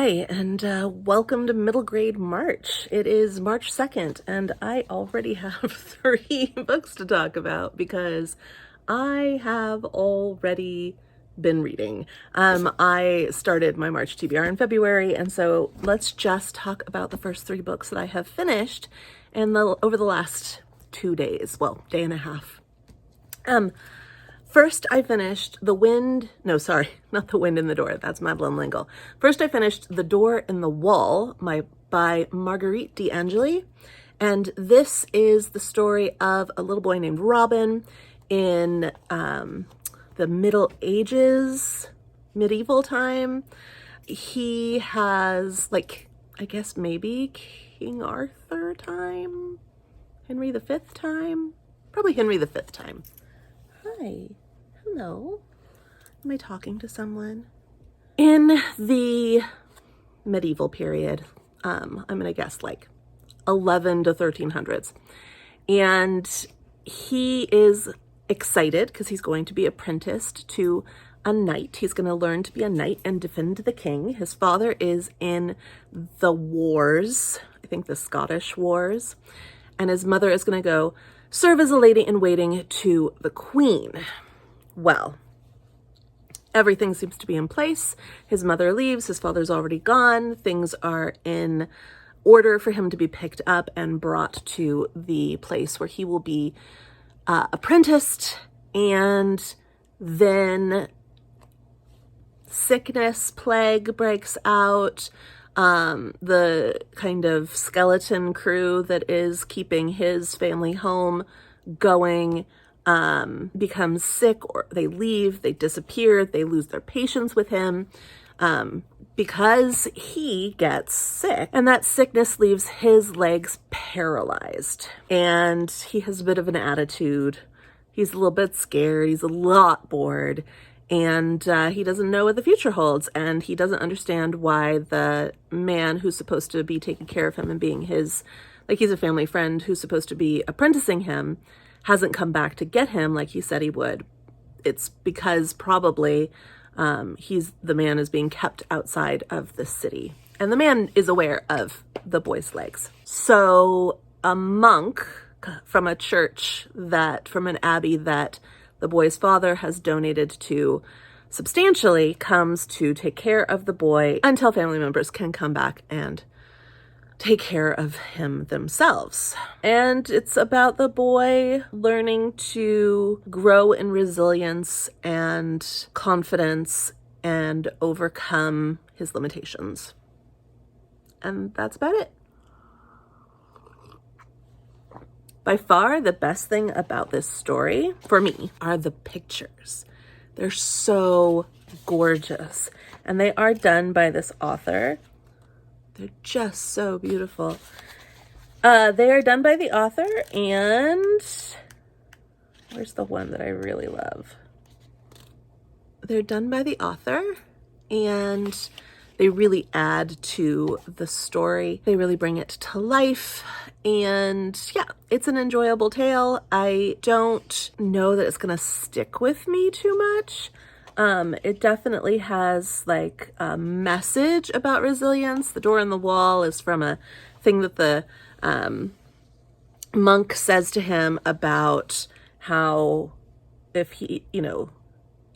Hi, and welcome to Middle Grade March. It is March 2nd, and I already have 3 books to talk about because I have already been reading. I started my March TBR in February, and so let's just talk about the first 3 books that I have finished over the last 2 days, well, day and a half. First, I finished not The Wind in the Door. That's Madeline L'Engle. First, I finished The Door in the Wall by Marguerite D'Angeli. And this is the story of a little boy named Robin in the Middle Ages, medieval time. He has, maybe King Arthur time? Henry V time? Probably Henry V time. Hi. Hello. Am I talking to someone? In the medieval period, I'm going to guess 11 to 1300s. And he is excited because he's going to be apprenticed to a knight. He's going to learn to be a knight and defend the king. His father is in the wars, I think the Scottish wars, and his mother is going to go serve as a lady in waiting to the queen. Well, everything seems to be in place. His mother leaves, his father's already gone. Things are in order for him to be picked up and brought to the place where he will be apprenticed. And then sickness, plague breaks out. The kind of skeleton crew that is keeping his family home going becomes sick, or they leave, they disappear, they lose their patience with him because he gets sick, and that sickness leaves his legs paralyzed, and he has a bit of an attitude. He's a little bit scared, he's a lot bored, and he doesn't know what the future holds, and he doesn't understand why the man who's supposed to be taking care of him and being his, he's a family friend who's supposed to be apprenticing him, hasn't come back to get him like he said he would. It's because probably the man is being kept outside of the city. And the man is aware of the boy's legs. So a monk from a church from an abbey that the boy's father has donated to substantially comes to take care of the boy until family members can come back and take care of him themselves. And it's about the boy learning to grow in resilience and confidence and overcome his limitations. And that's about it. By far, the best thing about this story, for me, are the pictures. They're so gorgeous. And they are done by this author. They're just so beautiful. They are done by the author, and where's the one that I really love? They're done by the author, and they really add to the story. They really bring it to life, and yeah, it's an enjoyable tale. I don't know that it's gonna stick with me too much. It definitely has a message about resilience. The Door in the Wall is from a thing that the monk says to him about how if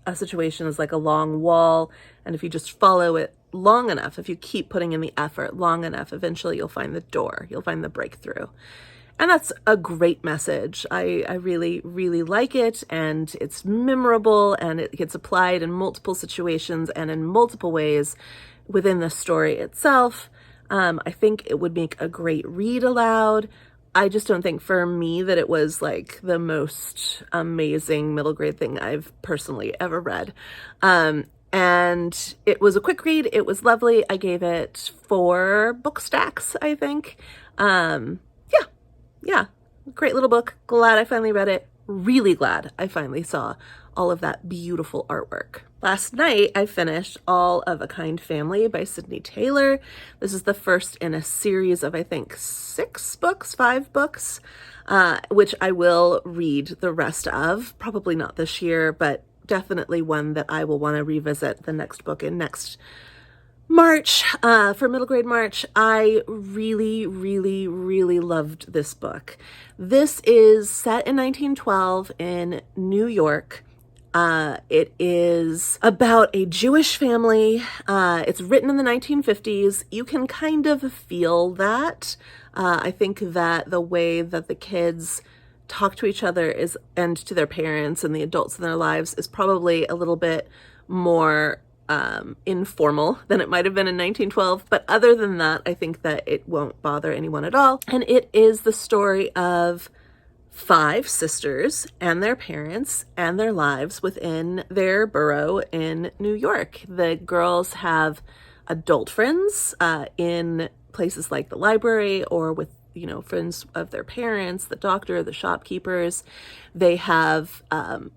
a situation is like a long wall, and if you just follow it long enough, if you keep putting in the effort long enough, eventually you'll find the door, you'll find the breakthrough. And that's a great message. I really, really like it, and it's memorable, and it gets applied in multiple situations and in multiple ways within the story itself. I think it would make a great read aloud. I just don't think for me that it was the most amazing middle grade thing I've personally ever read. And it was a quick read. It was lovely. I gave it 4 book stacks, I think. Yeah, great little book. Glad I finally read it. Really glad I finally saw all of that beautiful artwork. Last night, I finished All of a Kind Family by Sydney Taylor. This is the first in a series of, I think, 5 books, which I will read the rest of. Probably not this year, but definitely one that I will want to revisit the next book in next March, for middle grade March, I really, really, really loved this book. This is set in 1912 in New York. It is about a Jewish family. It's written in the 1950s. You can kind of feel that. I think that the way that the kids talk to each other and to their parents and the adults in their lives is probably a little bit more informal than it might have been in 1912. But other than that, I think that it won't bother anyone at all. And it is the story of 5 sisters and their parents and their lives within their borough in New York. The girls have adult friends in places like the library or with friends of their parents, the doctor, the shopkeepers. They have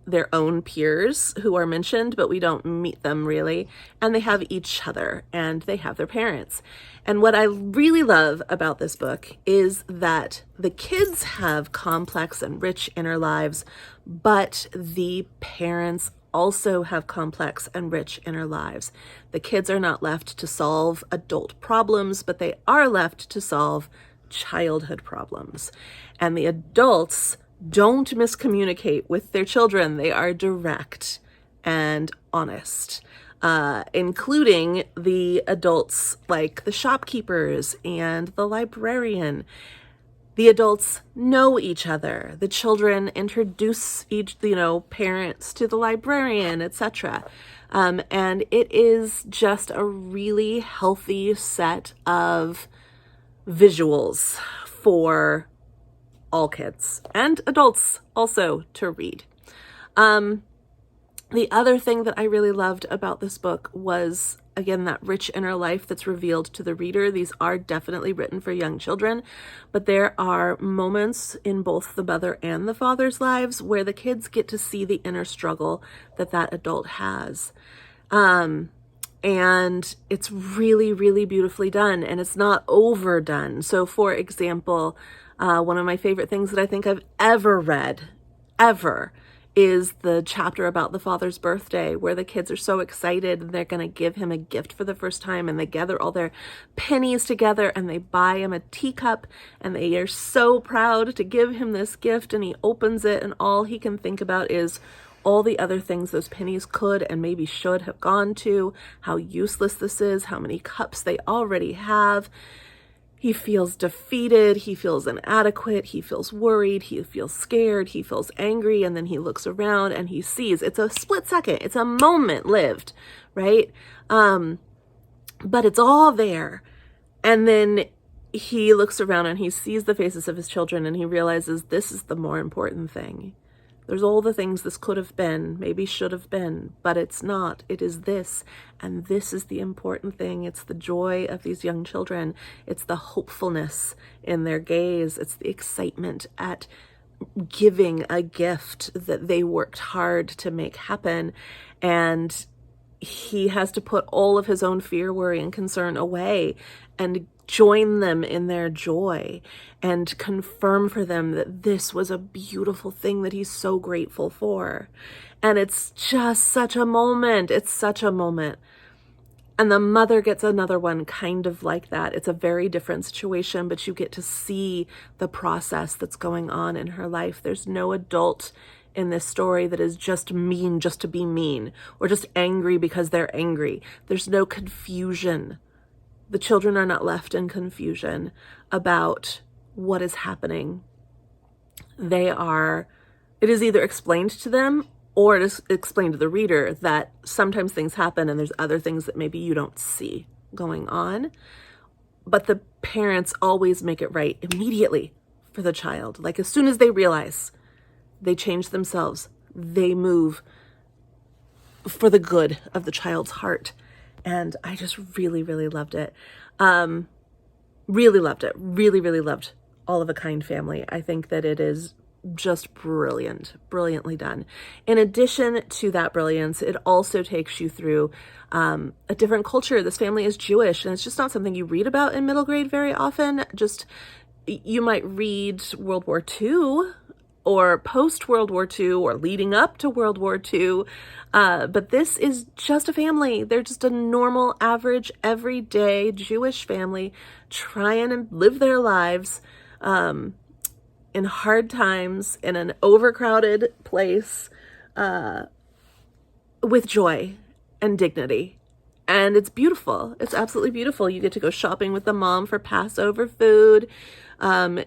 their own peers who are mentioned, but we don't meet them really. And they have each other and they have their parents. And what I really love about this book is that the kids have complex and rich inner lives, but the parents also have complex and rich inner lives. The kids are not left to solve adult problems, but they are left to solve childhood problems. And the adults don't miscommunicate with their children. They are direct and honest, including the adults like the shopkeepers and the librarian. The adults know each other. The children introduce each, parents to the librarian, etc. And it is just a really healthy set of visuals for all kids and adults also to read. The other thing that I really loved about this book was, again, that rich inner life that's revealed to the reader. These are definitely written for young children, but there are moments in both the mother and the father's lives where the kids get to see the inner struggle that adult has. And it's really, really beautifully done, and it's not overdone. So, for example, one of my favorite things that I think I've ever read, is the chapter about the father's birthday, where the kids are so excited and they're going to give him a gift for the first time, and they gather all their pennies together and they buy him a teacup, and they are so proud to give him this gift, and he opens it and all he can think about is all the other things those pennies could and maybe should have gone to, how useless this is, how many cups they already have. He feels defeated, he feels inadequate, he feels worried, he feels scared, he feels angry, and then he looks around and he sees. It's a split second, it's a moment lived, right? But it's all there. And then he looks around and he sees the faces of his children and he realizes this is the more important thing. There's all the things this could have been, maybe should have been, but it's not. It is this, and this is the important thing. It's the joy of these young children. It's the hopefulness in their gaze. It's the excitement at giving a gift that they worked hard to make happen. And he has to put all of his own fear, worry, and concern away and join them in their joy and confirm for them that this was a beautiful thing that he's so grateful for. And it's just such a moment. It's such a moment. And the mother gets another one kind of like that. It's a very different situation, but you get to see the process that's going on in her life. There's no adult in this story that is just mean just to be mean, or just angry because they're angry. There's no confusion. The children are not left in confusion about what is happening. It is either explained to them or it is explained to the reader that sometimes things happen and there's other things that maybe you don't see going on. But the parents always make it right immediately for the child. Like as soon as they realize, they change themselves, they move for the good of the child's heart. And I just really, really loved it. Really loved it. Really, really loved All of a Kind Family. I think that it is just brilliantly done. In addition to that brilliance, it also takes you through a different culture. This family is Jewish, and it's just not something you read about in middle grade very often. You might read World War II or post-World War II or leading up to World War II. But this is just a family. They're just a normal, average, everyday Jewish family trying to live their lives in hard times in an overcrowded place with joy and dignity. And it's beautiful. It's absolutely beautiful. You get to go shopping with the mom for Passover food.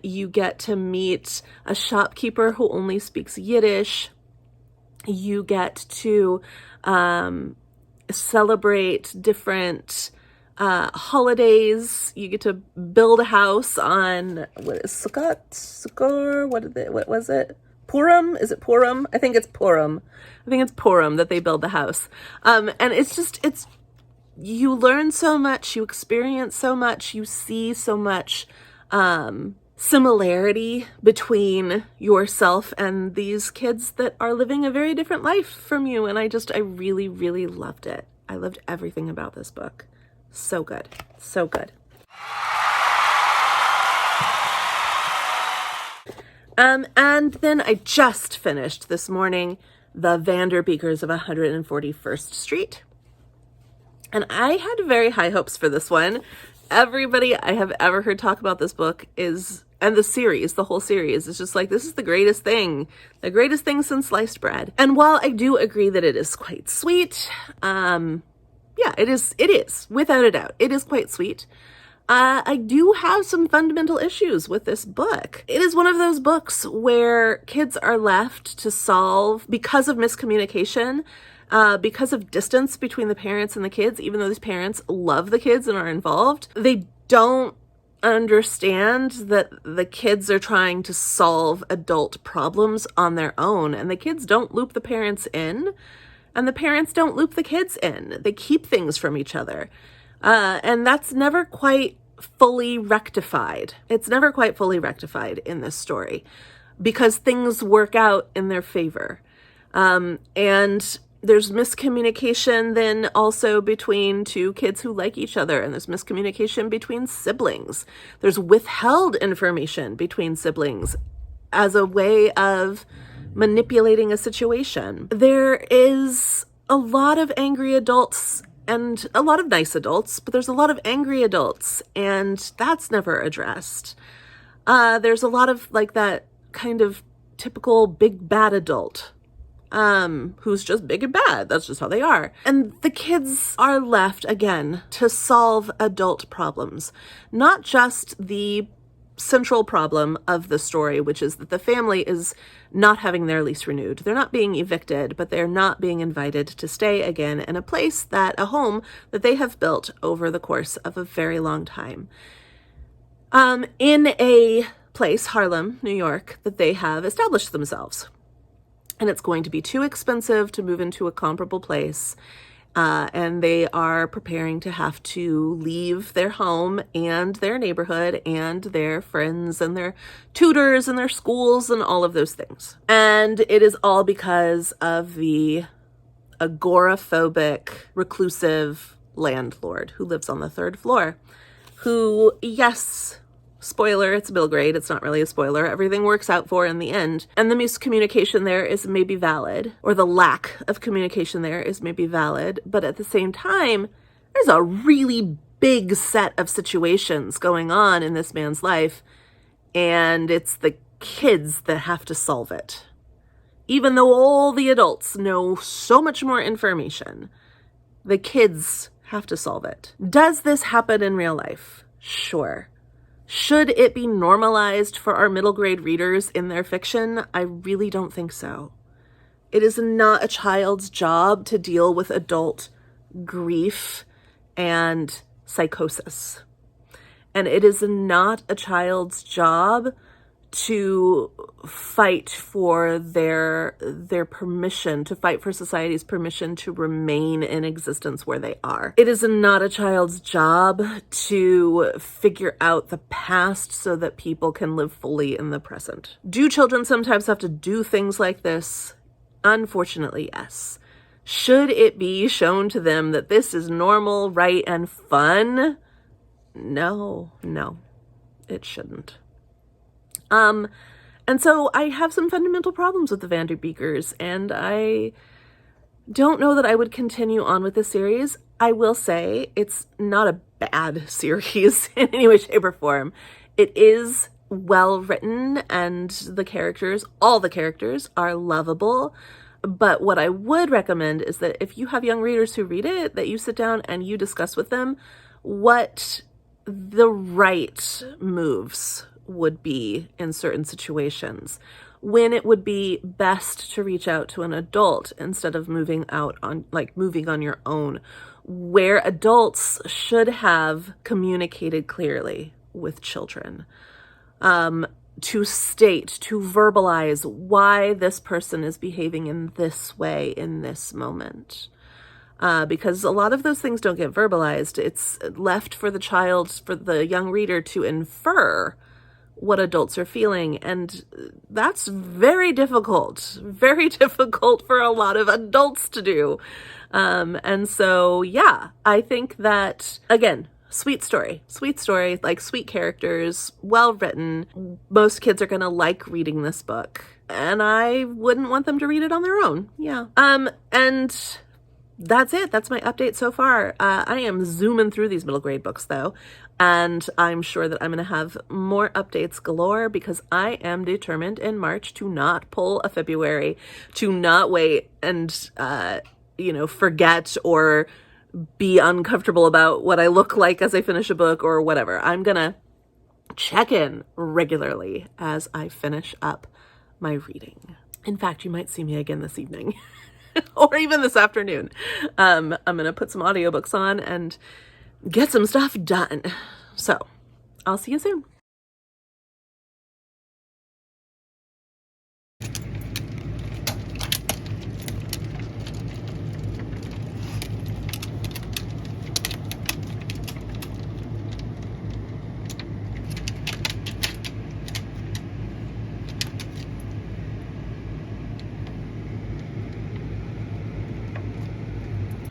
You get to meet a shopkeeper who only speaks Yiddish. You get to celebrate different holidays. You get to build a house on, what is Sukkot? What was it? Purim? Is it Purim? I think it's Purim. That they build the house. And you learn so much, you experience so much, you see so much similarity between yourself and these kids that are living a very different life from you. And I really, really loved it. I loved everything about this book. So good. So good. And then I just finished this morning The Vanderbeekers of 141st Street. And I had very high hopes for this one. Everybody I have ever heard talk about this book and the whole series is just like, this is the greatest thing since sliced bread. And while I do agree that it is quite sweet, yeah, it is, without a doubt, it is quite sweet. I do have some fundamental issues with this book. It is one of those books where kids are left to solve because of miscommunication, because of distance between the parents and the kids, even though these parents love the kids and are involved. They don't understand that the kids are trying to solve adult problems on their own, and the kids don't loop the parents in, and the parents don't loop the kids in. They keep things from each other. And that's never quite fully rectified. It's never quite fully rectified in this story because things work out in their favor. And there's miscommunication then also between two kids who like each other, and there's miscommunication between siblings. There's withheld information between siblings as a way of manipulating a situation. There is a lot of angry adults and a lot of nice adults, but there's a lot of angry adults, and that's never addressed. There's a lot of like that kind of typical big bad adult who's just big and bad. That's just how they are. And the kids are left, again, to solve adult problems, not just the central problem of the story, which is that the family is not having their lease renewed. They're not being evicted, but they're not being invited to stay again in a home that they have built over the course of a very long time. In a place, Harlem, New York, that they have established themselves. And it's going to be too expensive to move into a comparable place. And they are preparing to have to leave their home and their neighborhood and their friends and their tutors and their schools and all of those things. And it is all because of the agoraphobic, reclusive landlord who lives on the 3rd floor, who, yes, spoiler, it's middle grade. It's not really a spoiler. Everything works out for in the end. And the miscommunication there is maybe valid, or the lack of communication there is maybe valid. But at the same time, there's a really big set of situations going on in this man's life. And it's the kids that have to solve it. Even though all the adults know so much more information, the kids have to solve it. Does this happen in real life? Sure. Should it be normalized for our middle grade readers in their fiction? I really don't think so. It is not a child's job to deal with adult grief and psychosis. And it is not a child's job to fight for their permission, to fight for society's permission to remain in existence where they are. It is not a child's job to figure out the past so that people can live fully in the present. Do children sometimes have to do things like this? Unfortunately, yes. Should it be shown to them that this is normal, right, and fun? No, it shouldn't. And so I have some fundamental problems with the Vanderbeekers, and I don't know that I would continue on with the series. I will say it's not a bad series in any way, shape, or form. It is well written, and all the characters are lovable. But what I would recommend is that if you have young readers who read it, that you sit down and you discuss with them what the right moves would be in certain situations, when it would be best to reach out to an adult instead of moving on your own, where adults should have communicated clearly with children, to verbalize why this person is behaving in this way in this moment. Because a lot of those things don't get verbalized. It's left for the young reader to infer what adults are feeling. And that's very difficult for a lot of adults to do. And so, yeah, I think that, again, sweet story, like sweet characters, well written. Most kids are going to like reading this book, and I wouldn't want them to read it on their own. Yeah. And that's it. That's my update so far. I am zooming through these middle grade books though, and I'm sure that I'm going to have more updates galore, because I am determined in March to not pull a February, to not wait and, forget or be uncomfortable about what I look like as I finish a book or whatever. I'm going to check in regularly as I finish up my reading. In fact, you might see me again this evening or even this afternoon. I'm going to put some audiobooks on and get some stuff done. So I'll see you soon.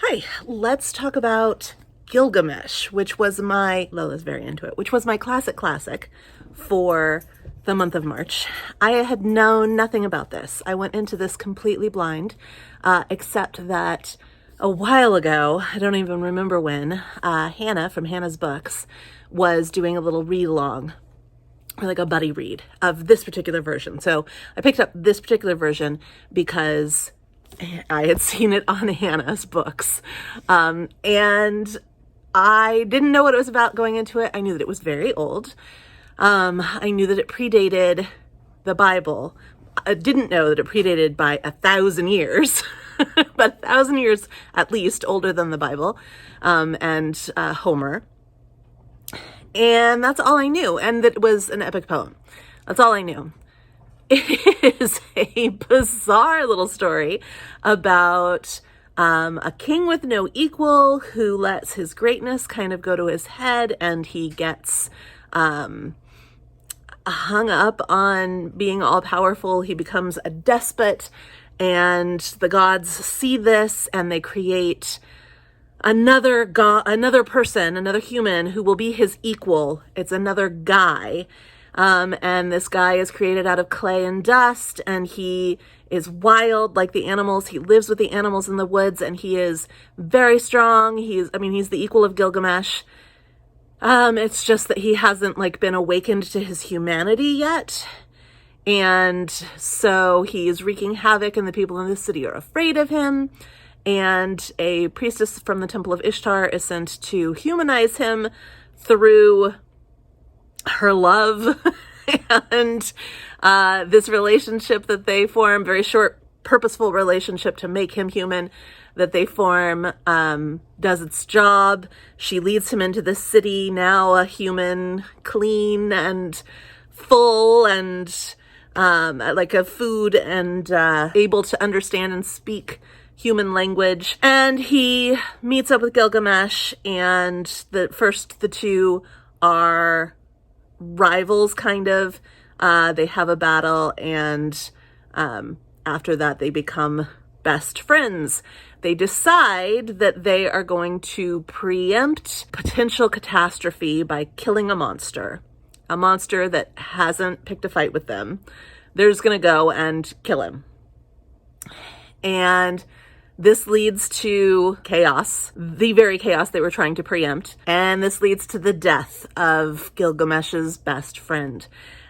Hi, let's talk about Gilgamesh, Lola's very into it, which was my classic for the month of March. I had known nothing about this. I went into this completely blind, except that a while ago, I don't even remember when, Hannah from Hannah's Books was doing a little read-along, or like a buddy read of this particular version. So I picked up this particular version because I had seen it on Hannah's Books. And I didn't know what it was about going into it. I knew that it was very old. I knew that it predated the Bible. I didn't know that it predated by 1,000 years, but 1,000 years at least older than the Bible, and Homer. And that's all I knew. And that it was an epic poem. That's all I knew. It is a bizarre little story about a king with no equal who lets his greatness kind of go to his head, and he gets hung up on being all powerful. He becomes a despot, and the gods see this and they create another human who will be his equal. It's another guy. And this guy is created out of clay and dust, and he is wild like the animals. He lives with the animals in the woods, and he is very strong. He's the equal of Gilgamesh. It's just that he hasn't been awakened to his humanity yet. And so he's wreaking havoc, and the people in the city are afraid of him. And a priestess from the Temple of Ishtar is sent to humanize him through her love and this relationship that they form, very short, purposeful relationship to make him human, that they form, does its job. She leads him into the city, now a human, clean and full, and like a food, and able to understand and speak human language. And he meets up with Gilgamesh, and the two are rivals, kind of. They have a battle, and after that they become best friends. They decide that they are going to preempt potential catastrophe by killing a monster that hasn't picked a fight with them, they're just going to go and kill him. And this leads to chaos, the very chaos they were trying to preempt. And this leads to the death of Gilgamesh's best friend.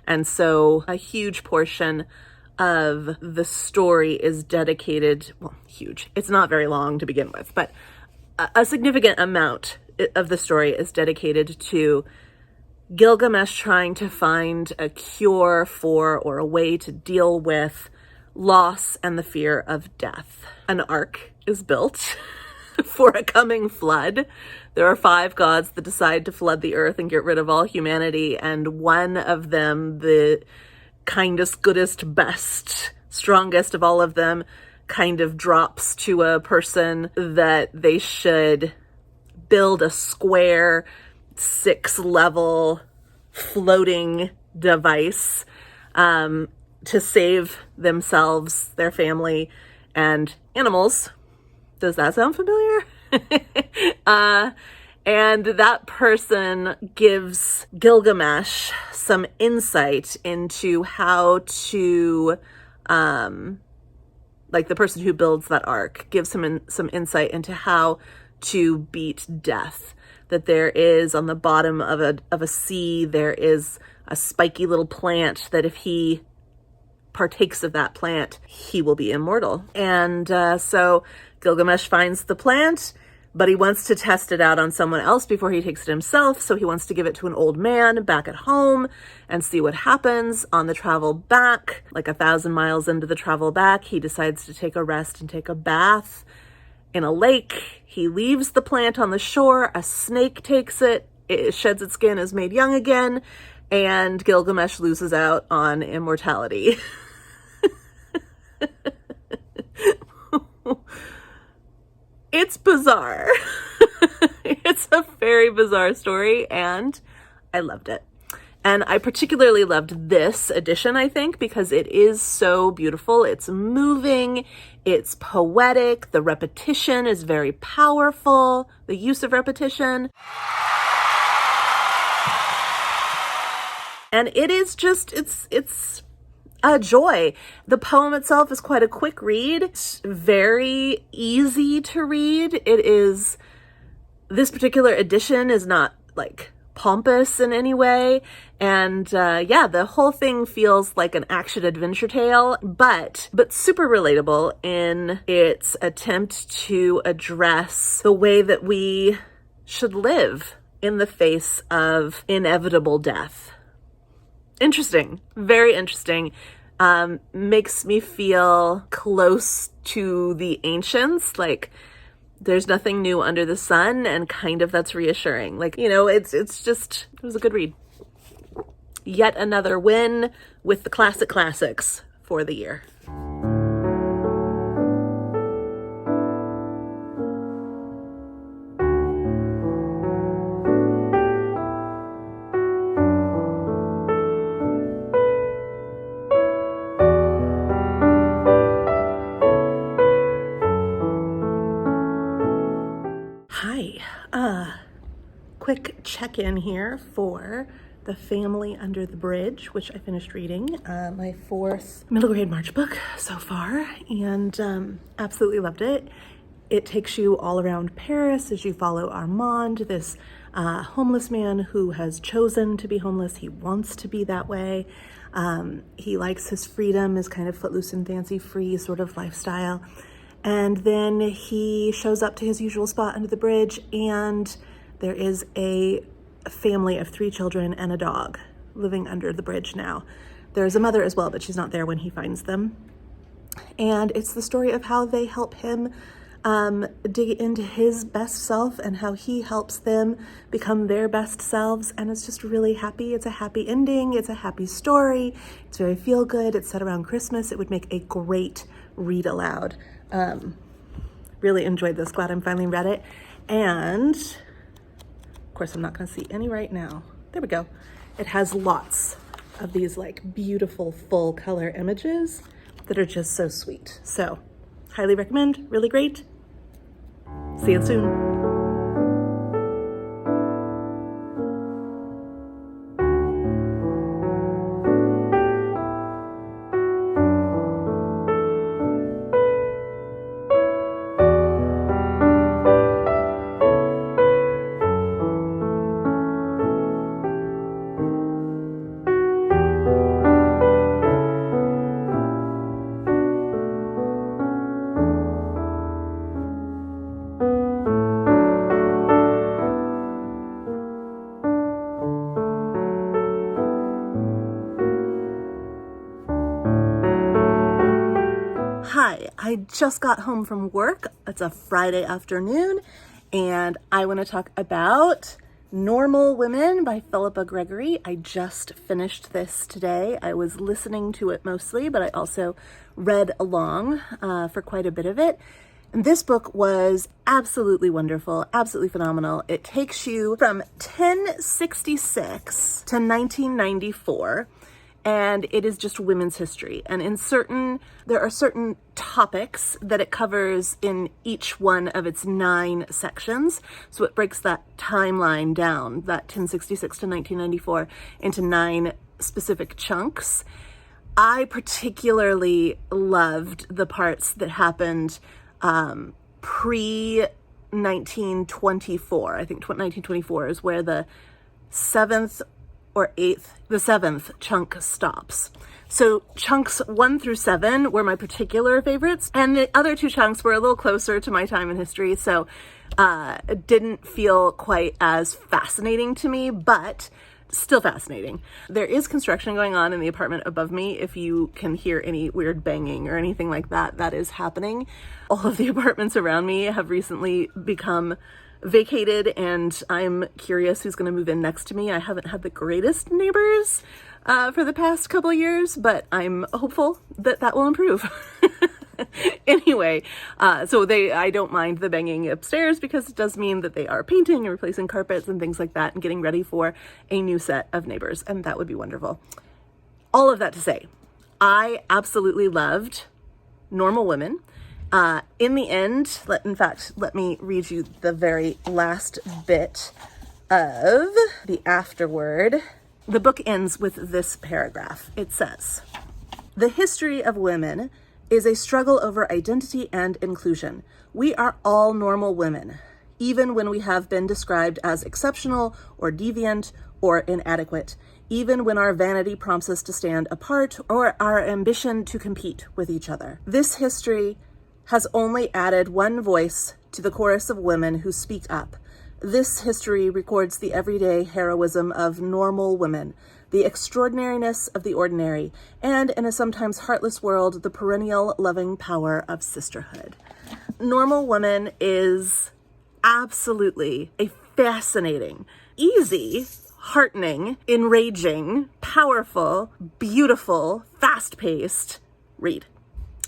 And so a huge portion of the story is dedicated, well, huge. It's not very long to begin with, but a significant amount of the story is dedicated to Gilgamesh trying to find a cure for or a way to deal with loss and the fear of death. An ark is built for a coming flood. There are 5 gods that decide to flood the earth and get rid of all humanity, and one of them, the kindest, goodest, best, strongest of all of them, kind of drops to a person that they should build a square 6-level floating device to save themselves, their family, and animals. Does that sound familiar? And that person gives Gilgamesh some insight into how to, like the person who builds that ark gives him some insight into how to beat death. That there is on the bottom of a sea, there is a spiky little plant that if he partakes of that plant, he will be immortal. And so Gilgamesh finds the plant, but he wants to test it out on someone else before he takes it himself. So he wants to give it to an old man back at home and see what happens. On the travel back, like 1,000 miles into the travel back, he decides to take a rest and take a bath in a lake. He leaves the plant on the shore. A snake takes it. It sheds its skin, is made young again, and Gilgamesh loses out on immortality. It's bizarre. It's a very bizarre story, and I loved it. And I particularly loved this edition, I think, because it is so beautiful. It's moving, it's poetic, the repetition is very powerful, the use of repetition. And it is just, it's a joy. The poem itself is quite a quick read. It's very easy to read. This particular edition is not like pompous in any way. And the whole thing feels like an action adventure tale, but super relatable in its attempt to address the way that we should live in the face of inevitable death. Interesting, very interesting. Makes me feel close to the ancients, like there's nothing new under the sun, and kind of that's reassuring. Like, it was a good read. Yet another win with the classics for the year. Quick check-in here for The Family Under the Bridge, which I finished reading, my 4th middle grade March book so far, and absolutely loved it. It takes you all around Paris as you follow Armand, this homeless man who has chosen to be homeless. He wants to be that way. He likes his freedom, his kind of footloose and fancy-free sort of lifestyle. And then he shows up to his usual spot under the bridge, and there is a family of 3 children and a dog living under the bridge now. There's a mother as well, but she's not there when he finds them. And it's the story of how they help him dig into his best self and how he helps them become their best selves. And it's just really happy. It's a happy ending. It's a happy story. It's very feel good. It's set around Christmas. It would make a great read aloud. Really enjoyed this. Glad I'm finally read it. And of course, I'm not going to see any right now. There we go. It has lots of these like beautiful full color images that are just so sweet. So highly recommend. Really great. See you soon. Hi, I just got home from work. It's a Friday afternoon, and I want to talk about Normal Women by Philippa Gregory. I just finished this today. I was listening to it mostly, but I also read along for quite a bit of it. And this book was absolutely wonderful, absolutely phenomenal. It takes you from 1066 to 1994. And it is just women's history. And there are certain topics that it covers in each one of its 9 sections. So it breaks that timeline down, that 1066 to 1994, into 9 specific chunks. I particularly loved the parts that happened pre-1924. I think 1924 is where the 7th chunk stops. So chunks 1 through 7 were my particular favorites, and the other 2 chunks were a little closer to my time in history, so it didn't feel quite as fascinating to me, but still fascinating. There is construction going on in the apartment above me. If you can hear any weird banging or anything like that, that is happening. All of the apartments around me have recently become vacated, and I'm curious who's going to move in next to me. I haven't had the greatest neighbors for the past couple of years, but I'm hopeful that that will improve. Anyway, I don't mind the banging upstairs because it does mean that they are painting and replacing carpets and things like that and getting ready for a new set of neighbors, and that would be wonderful. All of that to say, I absolutely loved Normal Women. In the end, let me read you the very last bit of the afterword. The book ends with this paragraph. It says, "The history of women is a struggle over identity and inclusion. We are all normal women, even when we have been described as exceptional or deviant or inadequate, even when our vanity prompts us to stand apart or our ambition to compete with each other. This history has only added one voice to the chorus of women who speak up. This history records the everyday heroism of normal women, the extraordinariness of the ordinary, and in a sometimes heartless world, the perennial loving power of sisterhood." Normal Woman is absolutely a fascinating, easy, heartening, enraging, powerful, beautiful, fast-paced read.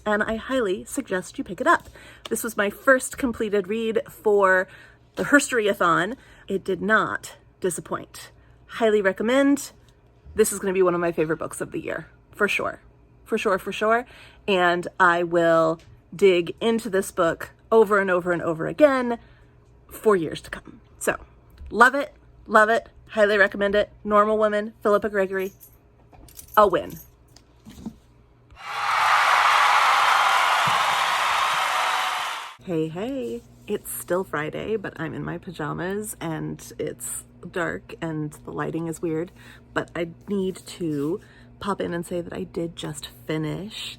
And I highly suggest you pick it up. This was my first completed read for the Herstoryathon. It did not disappoint. Highly recommend. This is going to be one of my favorite books of the year, for sure. For sure. And I will dig into this book over and over and over again for years to come. So, love it. Highly recommend it. Normal Women, Philippa Gregory. A win. Hey, it's still Friday, but I'm in my pajamas and it's dark and the lighting is weird, but I need to pop in and say that I did just finish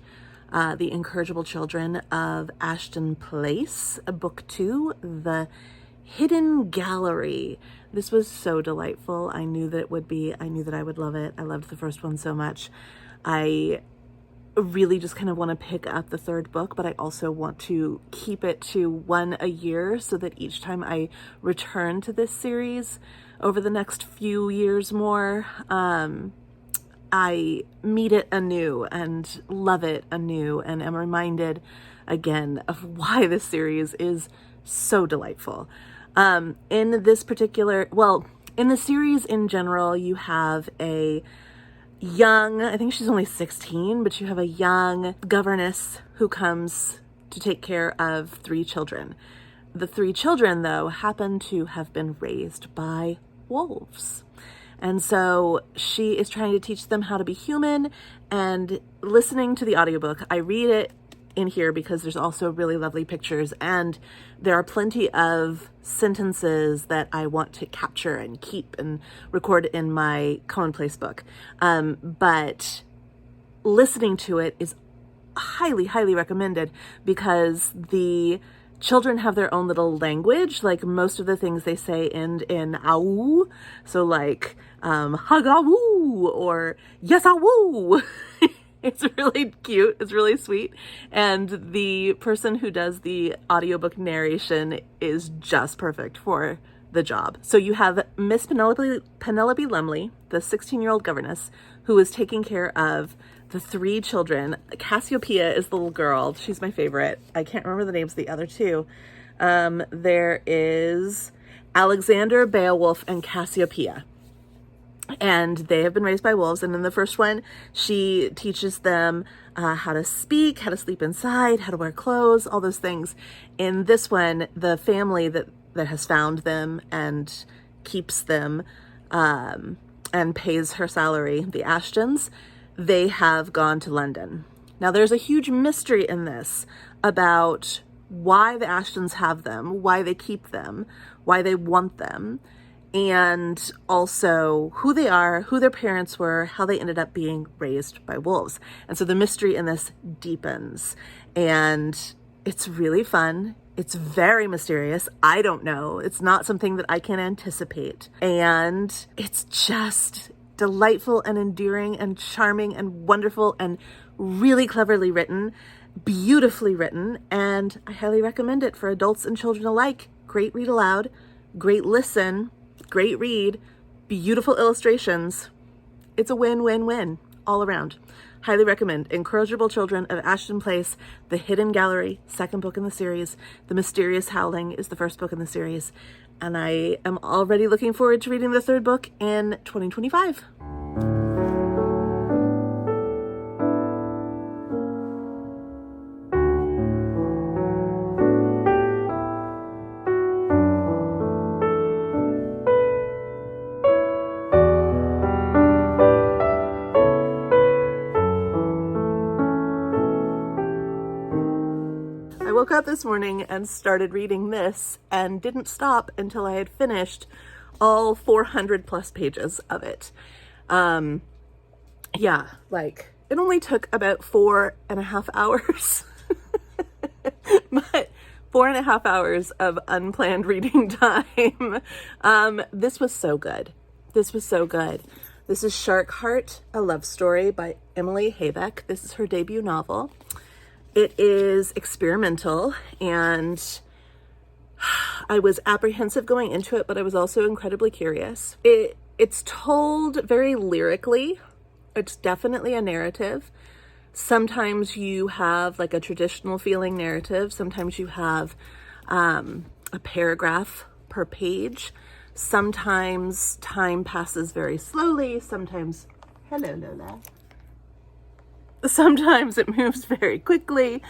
The Incorrigible Children of Ashton Place, book 2, The Hidden Gallery. This was so delightful. I knew that it would be. I knew that I would love it. I loved the first one so much. I really just kind of want to pick up the third book, but I also want to keep it to one a year so that each time I return to this series over the next few years more, I meet it anew and love it anew and am reminded again of why this series is so delightful. In the series in general, you have a young, I think she's only 16, but you have a young governess who comes to take care of 3 children. The 3 children, though, happen to have been raised by wolves. And so she is trying to teach them how to be human, and listening to the audiobook, I read it in here because there's also really lovely pictures, and there are plenty of sentences that I want to capture and keep and record in my commonplace book. But listening to it is highly recommended because the children have their own little language. Like most of the things they say end in "au," so like "hagawoo" or "yes-a-woo." It's really cute. It's really sweet. And the person who does the audiobook narration is just perfect for the job. So you have Miss Penelope Lumley, the 16-year-old governess, who is taking care of the 3 children. Cassiopeia is the little girl. She's my favorite. I can't remember the names of the other 2. There is Alexander, Beowulf, and Cassiopeia. And they have been raised by wolves. And in the first one, she teaches them how to speak, how to sleep inside, how to wear clothes, all those things. In this one, the family that has found them and keeps them and pays her salary, the Ashtons, they have gone to London. Now, there's a huge mystery in this about why the Ashtons have them, why they keep them, why they want them, and also who they are, who their parents were, how they ended up being raised by wolves. And so the mystery in this deepens, and it's really fun. It's very mysterious. I don't know. It's not something that I can anticipate. And it's just delightful and endearing and charming and wonderful and really cleverly written, beautifully written, and I highly recommend it for adults and children alike. Great read aloud, great listen, great read, beautiful illustrations. It's a win-win-win all around. Highly recommend Incorrigible Children of Ashton Place, The Hidden Gallery, 2nd book in the series. The Mysterious Howling is the 1st book in the series. And I am already looking forward to reading the 3rd book in 2025. I woke up this morning and started reading this and didn't stop until I had finished all 400 plus pages of it. Yeah, like it only took about 4.5 hours, but 4.5 hours of unplanned reading time. This was so good. This was so good. This is Shark Heart, a love story by Emily Haybeck. This is her debut novel. It is experimental, and I was apprehensive going into it, but I was also incredibly curious. It's told very lyrically. It's definitely a narrative. Sometimes you have like a traditional feeling narrative. Sometimes you have a paragraph per page. Sometimes time passes very slowly. Sometimes, hello Lola. Sometimes it moves very quickly.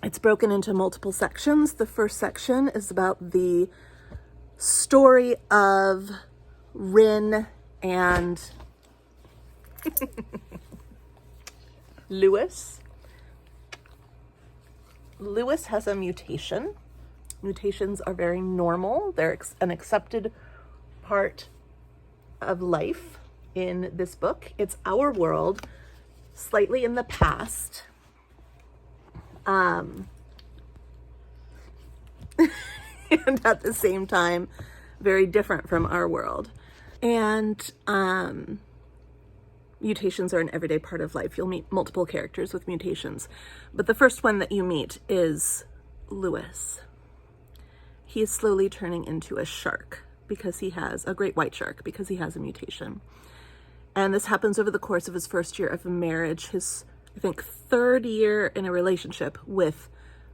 It's broken into multiple sections. The first section is about the story of Rin and Lewis. Lewis has a mutation. Mutations are very normal. They're an accepted part of life in this book. It's our world, slightly in the past. And at the same time, very different from our world. And mutations are an everyday part of life. You'll meet multiple characters with mutations. But the first one that you meet is Lewis. He is slowly turning into a shark because he has a great white shark because he has a mutation. And this happens over the course of his first year of marriage, his, I think, 3rd year in a relationship with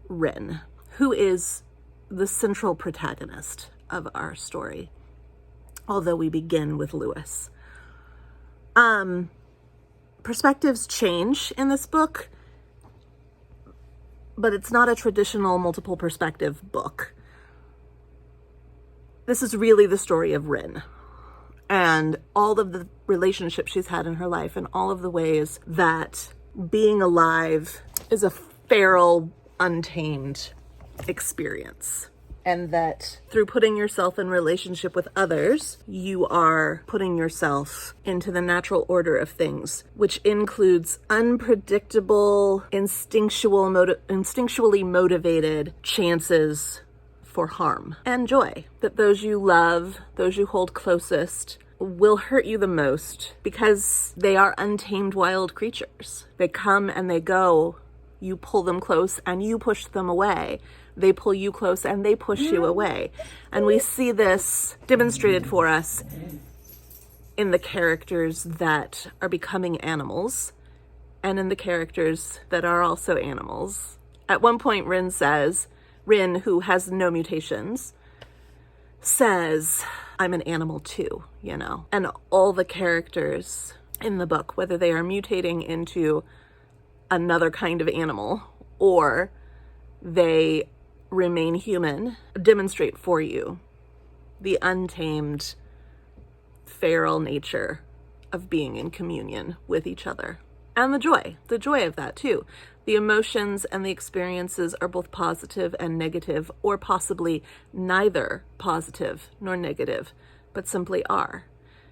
Rin, who is the central protagonist of our story, although we begin with Lewis. Perspectives change in this book, but it's not a traditional multiple perspective book. This is really the story of Rin and all of the relationships she's had in her life and all of the ways that being alive is a feral, untamed experience. And that through putting yourself in relationship with others, you are putting yourself into the natural order of things, which includes unpredictable, instinctually motivated chances for harm and joy. That those you love, those you hold closest, will hurt you the most because they are untamed wild creatures. They come and they go. You pull them close and you push them away. They pull you close and they push you away. And we see this demonstrated for us in the characters that are becoming animals and in the characters that are also animals. At one point, Rin, who has no mutations, says, I'm an animal too, you know? And all the characters in the book, whether they are mutating into another kind of animal or they remain human, demonstrate for you the untamed feral nature of being in communion with each other. And the joy of that too. The emotions and the experiences are both positive and negative, or possibly neither positive nor negative, but simply are.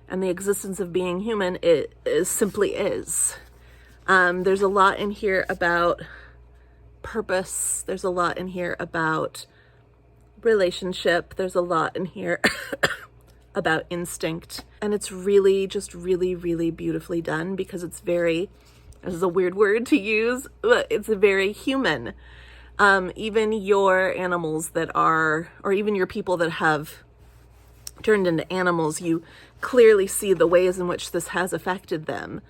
And the existence of being human simply is. There's a lot in here about purpose. There's a lot in here about relationship. There's a lot in here about instinct. And it's really, just really, really beautifully done because it's very, this is a weird word to use, but it's very human. Even your animals that are, or even your people that have turned into animals, you clearly see the ways in which this has affected them.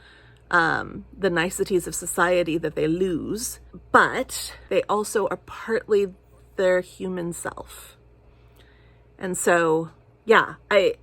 The niceties of society that they lose, but they also are partly their human self. And so, yeah, I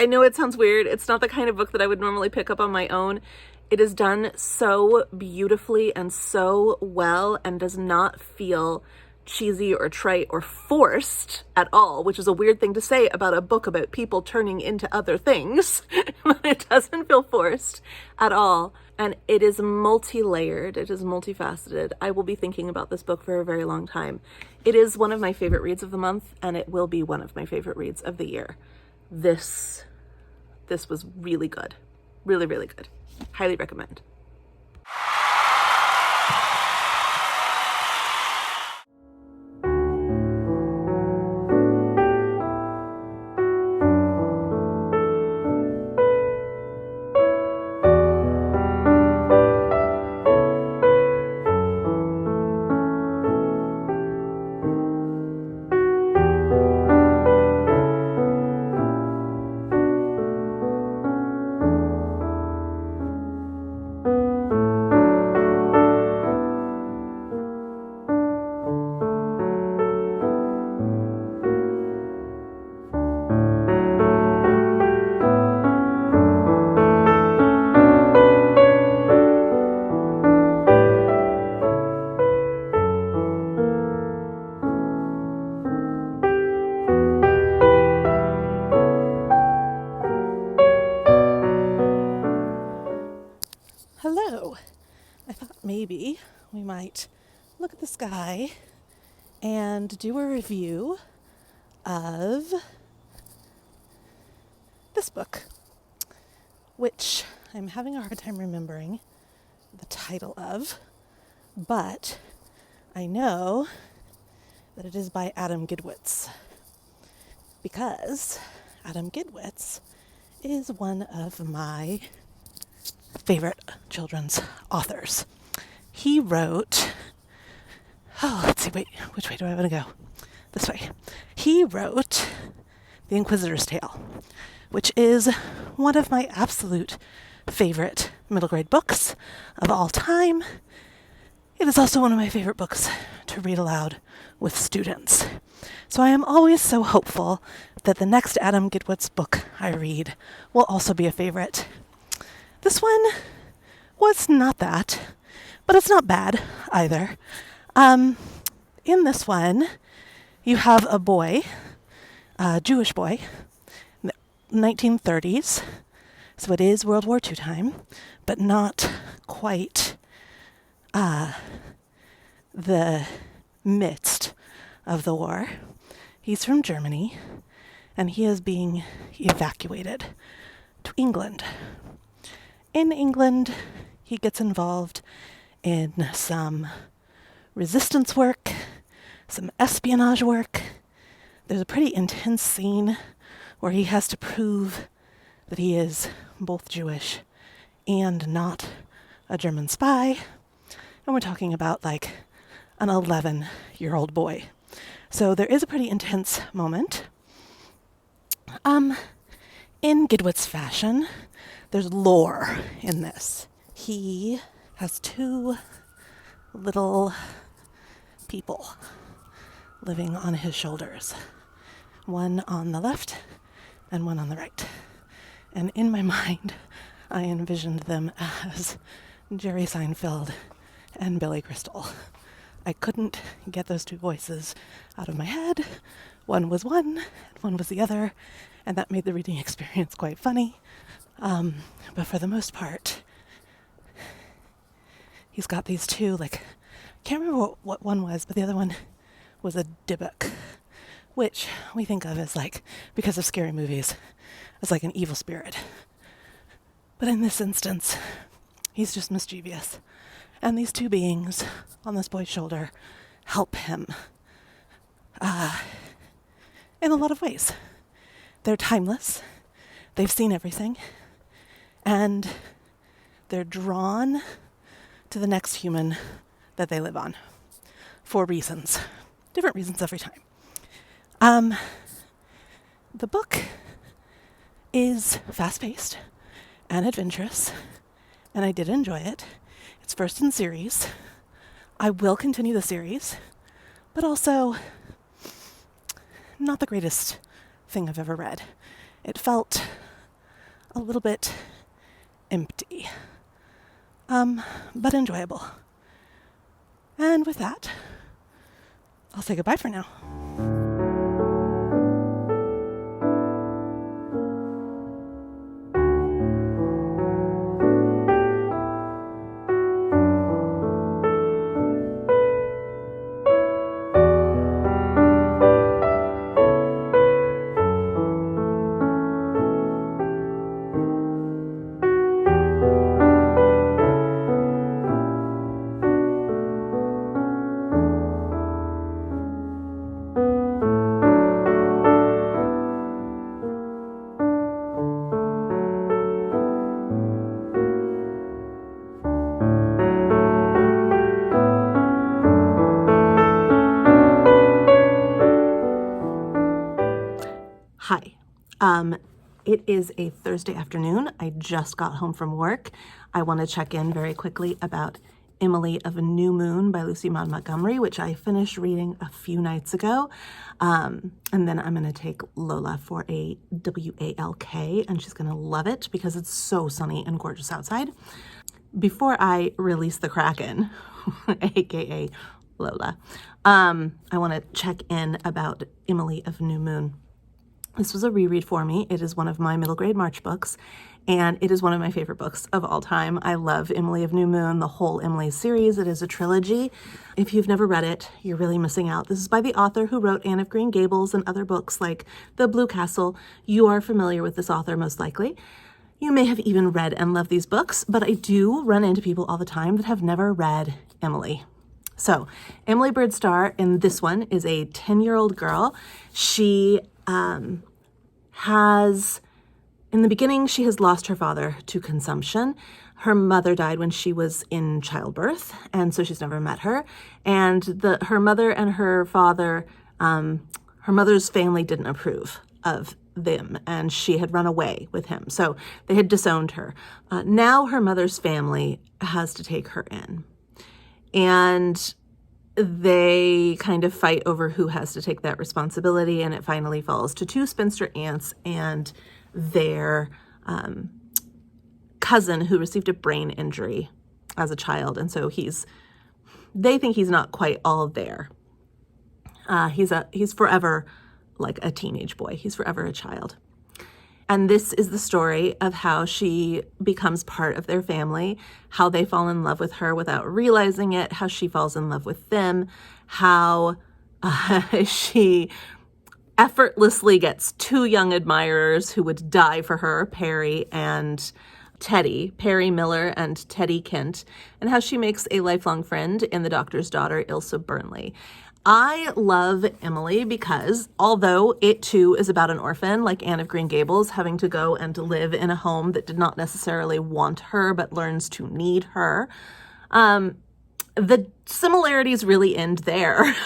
know it sounds weird. It's not the kind of book that I would normally pick up on my own. It is done so beautifully and so well and does not feel cheesy or trite or forced at all, which is a weird thing to say about a book about people turning into other things, but it doesn't feel forced at all. And it is multi-layered. It is multifaceted. I will be thinking about this book for a very long time. It is one of my favorite reads of the month, and it will be one of my favorite reads of the year. This was really good. Really, really good. Highly recommend. Hello. I thought maybe we might look at the sky and do a review of this book, which I'm having a hard time remembering the title of, but I know that it is by Adam Gidwitz, because Adam Gidwitz is one of my favorite children's authors. He wrote, let's see, wait, which way do I want to go? This way. He wrote The Inquisitor's Tale, which is one of my absolute favorite middle grade books of all time. It is also one of my favorite books to read aloud with students. So I am always so hopeful that the next Adam Gidwitz book I read will also be a favorite. This one was not that, but it's not bad either. In this one, you have a boy, a Jewish boy, in the 1930s. So it is World War II time, but not quite the midst of the war. He's from Germany, and he is being evacuated to England. In England, he gets involved in some resistance work, some espionage work. There's a pretty intense scene where he has to prove that he is both Jewish and not a German spy. And we're talking about like an 11-year-old boy. So there is a pretty intense moment. In Gidwit's fashion, there's lore in this. He has two little people living on his shoulders, one on the left and one on the right. And in my mind, I envisioned them as Jerry Seinfeld and Billy Crystal. I couldn't get those two voices out of my head. One was one, and one was the other, and that made the reading experience quite funny. But for the most part, he's got these two, like, can't remember what one was, but the other one was a Dybbuk, which we think of as, like, because of scary movies, as like an evil spirit. But in this instance, he's just mischievous. And these two beings on this boy's shoulder help him in a lot of ways. They're timeless. They've seen everything. And they're drawn to the next human that they live on for reasons. Different reasons every time. The book is fast-paced and adventurous, and I did enjoy it. It's first in series. I will continue the series, but also not the greatest thing I've ever read. It felt a little bit empty, but enjoyable. And with that, I'll say goodbye for now. Hi. It is a Thursday afternoon. I just got home from work. I want to check in very quickly about Emily of a New Moon by Lucy Maud Montgomery, which I finished reading a few nights ago. And then I'm going to take Lola for a WALK, and she's going to love it because it's so sunny and gorgeous outside. Before I release the Kraken, aka Lola, I want to check in about Emily of New Moon. This was a reread for me. It is one of my middle grade March books, and it is one of my favorite books of all time. I love Emily of New Moon, the whole Emily series. It is a trilogy. If you've never read it, you're really missing out. This is by the author who wrote Anne of Green Gables and other books like The Blue Castle. You are familiar with this author, most likely. You may have even read and loved these books, but I do run into people all the time that have never read Emily. So, Emily Birdstar in this one is a 10-year-old girl. She in the beginning, she has lost her father to consumption. Her mother died when she was in childbirth, and so she's never met her. And her mother and her father, her mother's family didn't approve of them, and she had run away with him. So they had disowned her. Now her mother's family has to take her in. And they kind of fight over who has to take that responsibility, and it finally falls to two spinster aunts and their cousin who received a brain injury as a child, and so they think he's not quite all there. He's forever like a teenage boy. He's forever a child. And this is the story of how she becomes part of their family, how they fall in love with her without realizing it, how she falls in love with them, how she effortlessly gets two young admirers who would die for her, Perry and Teddy, Perry Miller and Teddy Kent, and how she makes a lifelong friend in the doctor's daughter, Ilsa Burnley. I love Emily because although it too is about an orphan like Anne of Green Gables having to go and to live in a home that did not necessarily want her but learns to need her, the similarities really end there.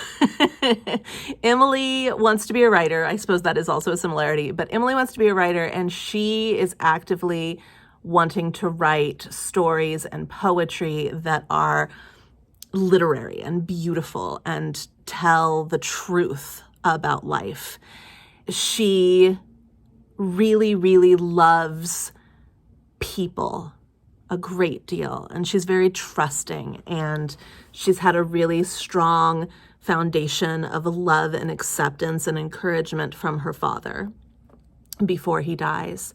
Emily wants to be a writer. I suppose that is also a similarity, but Emily wants to be a writer, and she is actively wanting to write stories and poetry that are literary and beautiful and tell the truth about life. She really, really loves people a great deal, and she's very trusting, and she's had a really strong foundation of love and acceptance and encouragement from her father before he dies.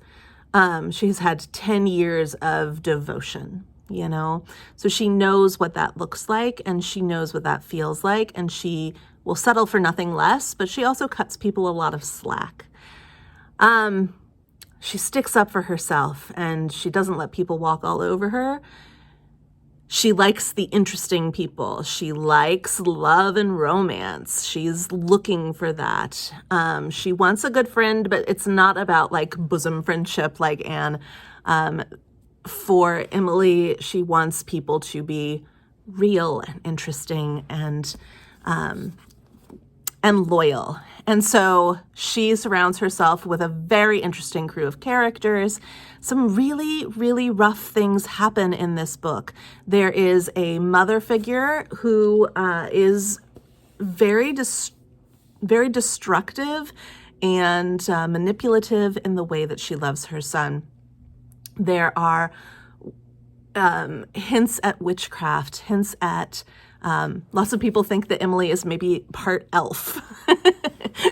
She's had 10 years of devotion, you know? So she knows what that looks like, and she knows what that feels like, and she will settle for nothing less, but she also cuts people a lot of slack. She sticks up for herself, and she doesn't let people walk all over her. She likes the interesting people. She likes love and romance. She's looking for that. She wants a good friend, but it's not about like bosom friendship like Anne. For Emily, she wants people to be real and interesting and loyal. And so she surrounds herself with a very interesting crew of characters. Some really, really rough things happen in this book. There is a mother figure who is very destructive and manipulative in the way that she loves her son. There are hints at witchcraft, hints at lots of people think that Emily is maybe part elf.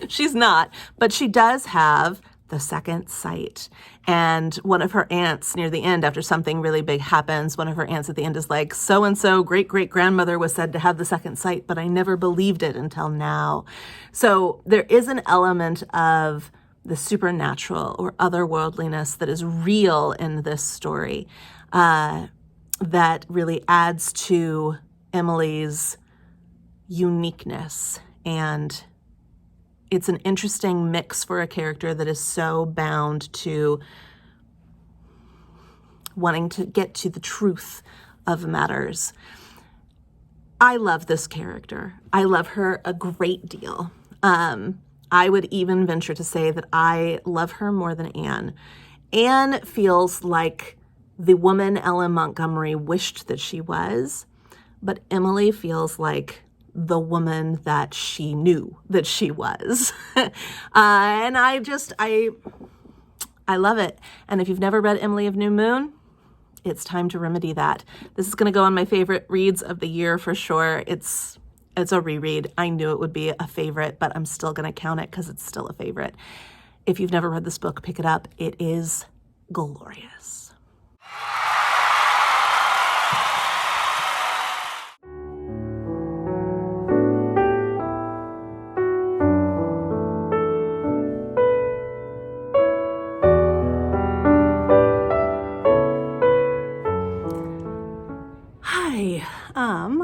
She's not, but she does have the second sight. And one of her aunts near the end, after something really big happens, one of her aunts at the end is like, so-and-so great-great-grandmother was said to have the second sight, but I never believed it until now. So there is an element of the supernatural or otherworldliness that is real in this story that really adds to Emily's uniqueness, and it's an interesting mix for a character that is so bound to wanting to get to the truth of matters. I love this character. I love her a great deal. I would even venture to say that I love her more than Anne. Anne feels like the woman Ellen Montgomery wished that she was, but Emily feels like the woman that she knew that she was. And I love it. And if you've never read Emily of New Moon, it's time to remedy that. This is going to go on my favorite reads of the year for sure. It's a reread. I knew it would be a favorite, but I'm still going to count it because it's still a favorite. If you've never read this book, pick it up. It is glorious.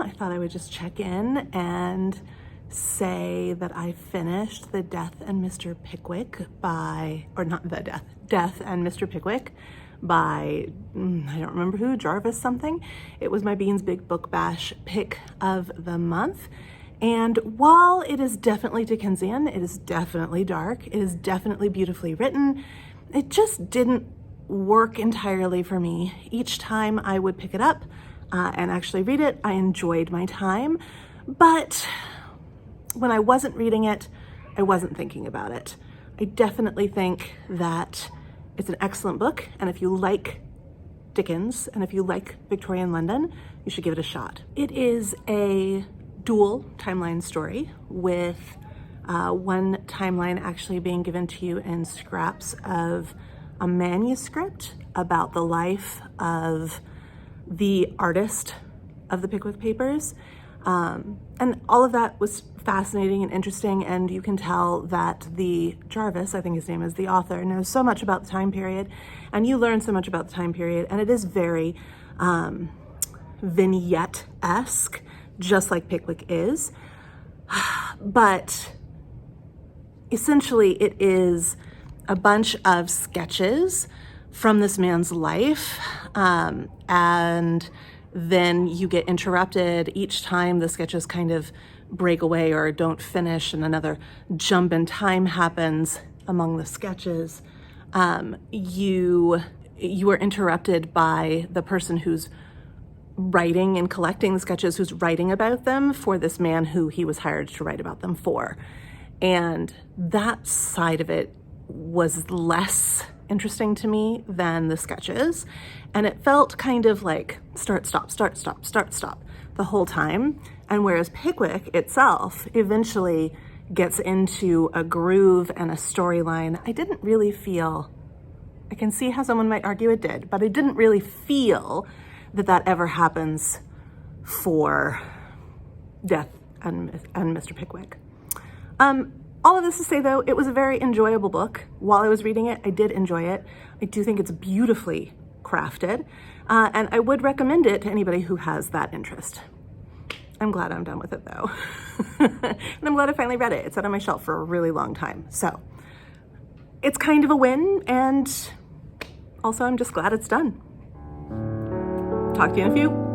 I thought I would just check in and say that I finished The Death and Mr. Pickwick Death and Mr. Pickwick by, I don't remember who, Jarvis something. It was my Beans Big Book Bash pick of the month. And while it is definitely Dickensian, it is definitely dark, it is definitely beautifully written, it just didn't work entirely for me. Each time I would pick it up and actually read it, I enjoyed my time, but when I wasn't reading it, I wasn't thinking about it. I definitely think that it's an excellent book, and if you like Dickens, and if you like Victorian London, you should give it a shot. It is a dual timeline story, with one timeline actually being given to you in scraps of a manuscript about the life of the artist of the Pickwick Papers. And all of that was fascinating and interesting, and you can tell that the Jarvis, I think his name is the author, knows so much about the time period, and you learn so much about the time period, and it is very vignette-esque, just like Pickwick is. But essentially it is a bunch of sketches from this man's life, and then you get interrupted each time the sketches kind of break away or don't finish, and another jump in time happens among the sketches. You are interrupted by the person who's writing and collecting the sketches, who's writing about them for this man who he was hired to write about them for. And that side of it was less interesting to me than the sketches. And it felt kind of like start, stop, start, stop, start, stop the whole time. And whereas Pickwick itself eventually gets into a groove and a storyline, I didn't really feel, I can see how someone might argue it did, but I didn't really feel that ever happens for Death and Mr. Pickwick. All of this to say, though, it was a very enjoyable book. While I was reading it, I did enjoy it. I do think it's beautifully crafted, and I would recommend it to anybody who has that interest. I'm glad I'm done with it, though. And I'm glad I finally read it. It sat on my shelf for a really long time. So it's kind of a win, and also I'm just glad it's done. Talk to you in a few.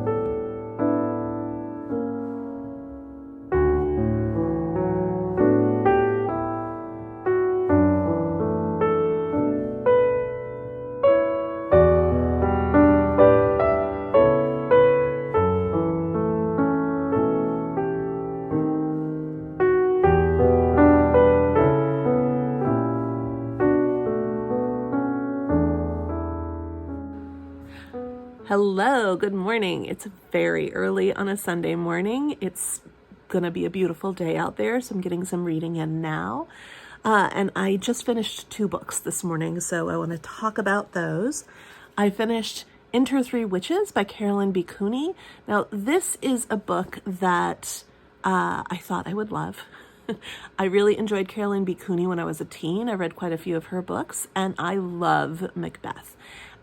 Hello, good morning. It's very early on a Sunday morning. It's gonna be a beautiful day out there, so I'm getting some reading in now. And I just finished 2 books this morning, so I want to talk about those. I finished Enter Three Witches by Carolyn B. Cooney. Now, this is a book that I thought I would love. I really enjoyed Carolyn B. Cooney when I was a teen. I read quite a few of her books, and I love Macbeth.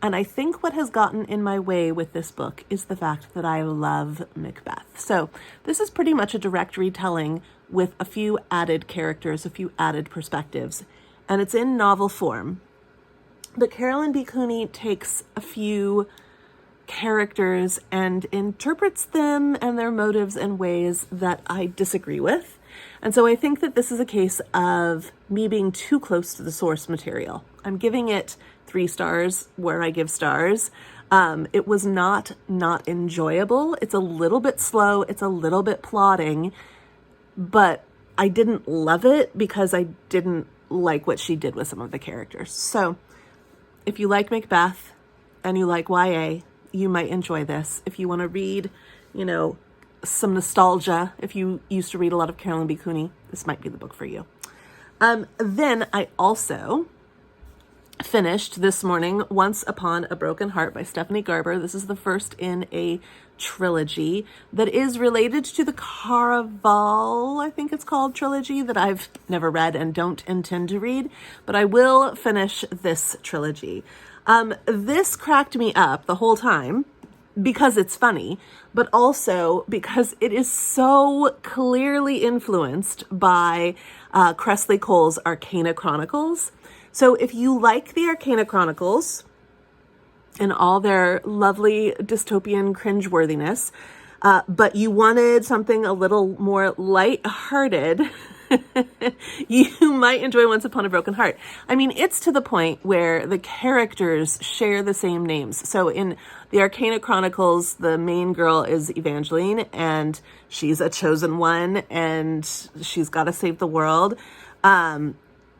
And I think what has gotten in my way with this book is the fact that I love Macbeth. So this is pretty much a direct retelling with a few added characters, a few added perspectives, and it's in novel form. But Carolyn B. Cooney takes a few characters and interprets them and their motives in ways that I disagree with. And so I think that this is a case of me being too close to the source material. I'm giving it 3 stars where I give stars. It was not enjoyable. It's a little bit slow. It's a little bit plodding, but I didn't love it because I didn't like what she did with some of the characters. So if you like Macbeth and you like YA, you might enjoy this. If you want to read, some nostalgia, if you used to read a lot of Carolyn B. Cooney, this might be the book for you. Then I also finished this morning Once Upon a Broken Heart by Stephanie Garber. This is the first in a trilogy that is related to the Caraval, I think it's called, trilogy that I've never read and don't intend to read, but I will finish this trilogy. This cracked me up the whole time because it's funny, but also because it is so clearly influenced by Cressley Cole's Arcana Chronicles. So if you like the Arcana Chronicles and all their lovely dystopian cringeworthiness, but you wanted something a little more lighthearted, you might enjoy Once Upon a Broken Heart. I mean, it's to the point where the characters share the same names. So in the Arcana Chronicles, the main girl is Evangeline, and she's a chosen one, and she's got to save the world.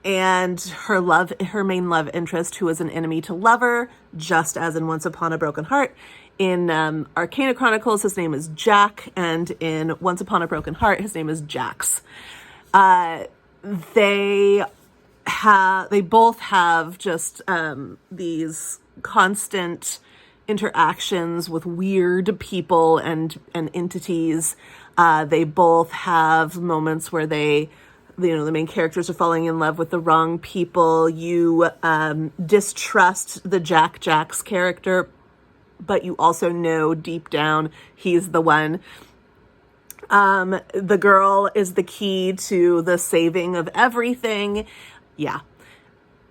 And her main love interest, who is an enemy to lover, just as in Once Upon a Broken Heart. In Arcana Chronicles, his name is Jack, and in Once Upon a Broken Heart, his name is Jax. They both have just these constant interactions with weird people and entities. They both have moments where the main characters are falling in love with the wrong people. You distrust the Jax character, but you also know deep down he's the one. The girl is the key to the saving of everything. Yeah.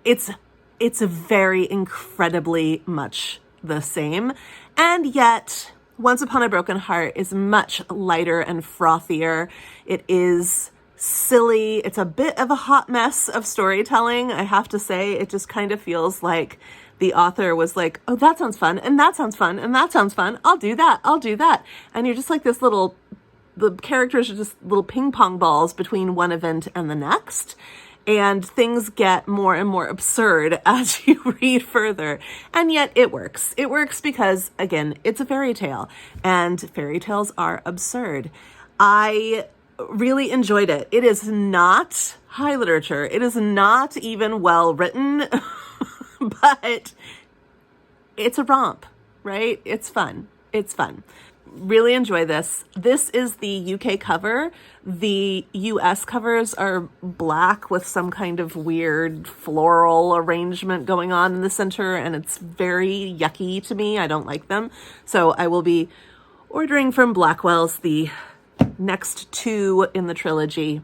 It's very incredibly much the same. And yet, Once Upon a Broken Heart is much lighter and frothier. It is silly. It's a bit of a hot mess of storytelling, I have to say. It just kind of feels like the author was like, oh, that sounds fun, and that sounds fun, and that sounds fun. I'll do that. And you're just like the characters are just little ping pong balls between one event and the next. And things get more and more absurd as you read further. And yet it works. It works because, again, it's a fairy tale. And fairy tales are absurd. I really enjoyed it. It is not high literature. It is not even well written. But it's a romp, right? It's fun. Really enjoy this. This is the UK cover. The US covers are black with some kind of weird floral arrangement going on in the center, and it's very yucky to me. I don't like them. So I will be ordering from Blackwell's the next two in the trilogy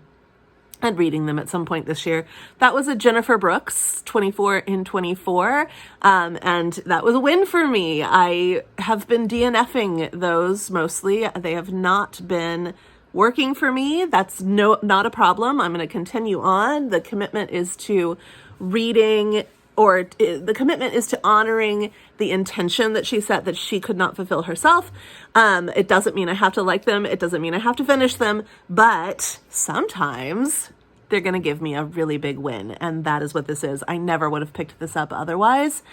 and reading them at some point this year. That was a Jennifer Brooks, 24 in 24. And that was a win for me. I have been DNFing those mostly. They have not been working for me. That's not a problem. I'm going to continue on. The commitment is to reading, or the commitment is to honoring the intention that she set that she could not fulfill herself. It doesn't mean I have to like them. It doesn't mean I have to finish them, but sometimes they're going to give me a really big win. And that is what this is. I never would have picked this up otherwise.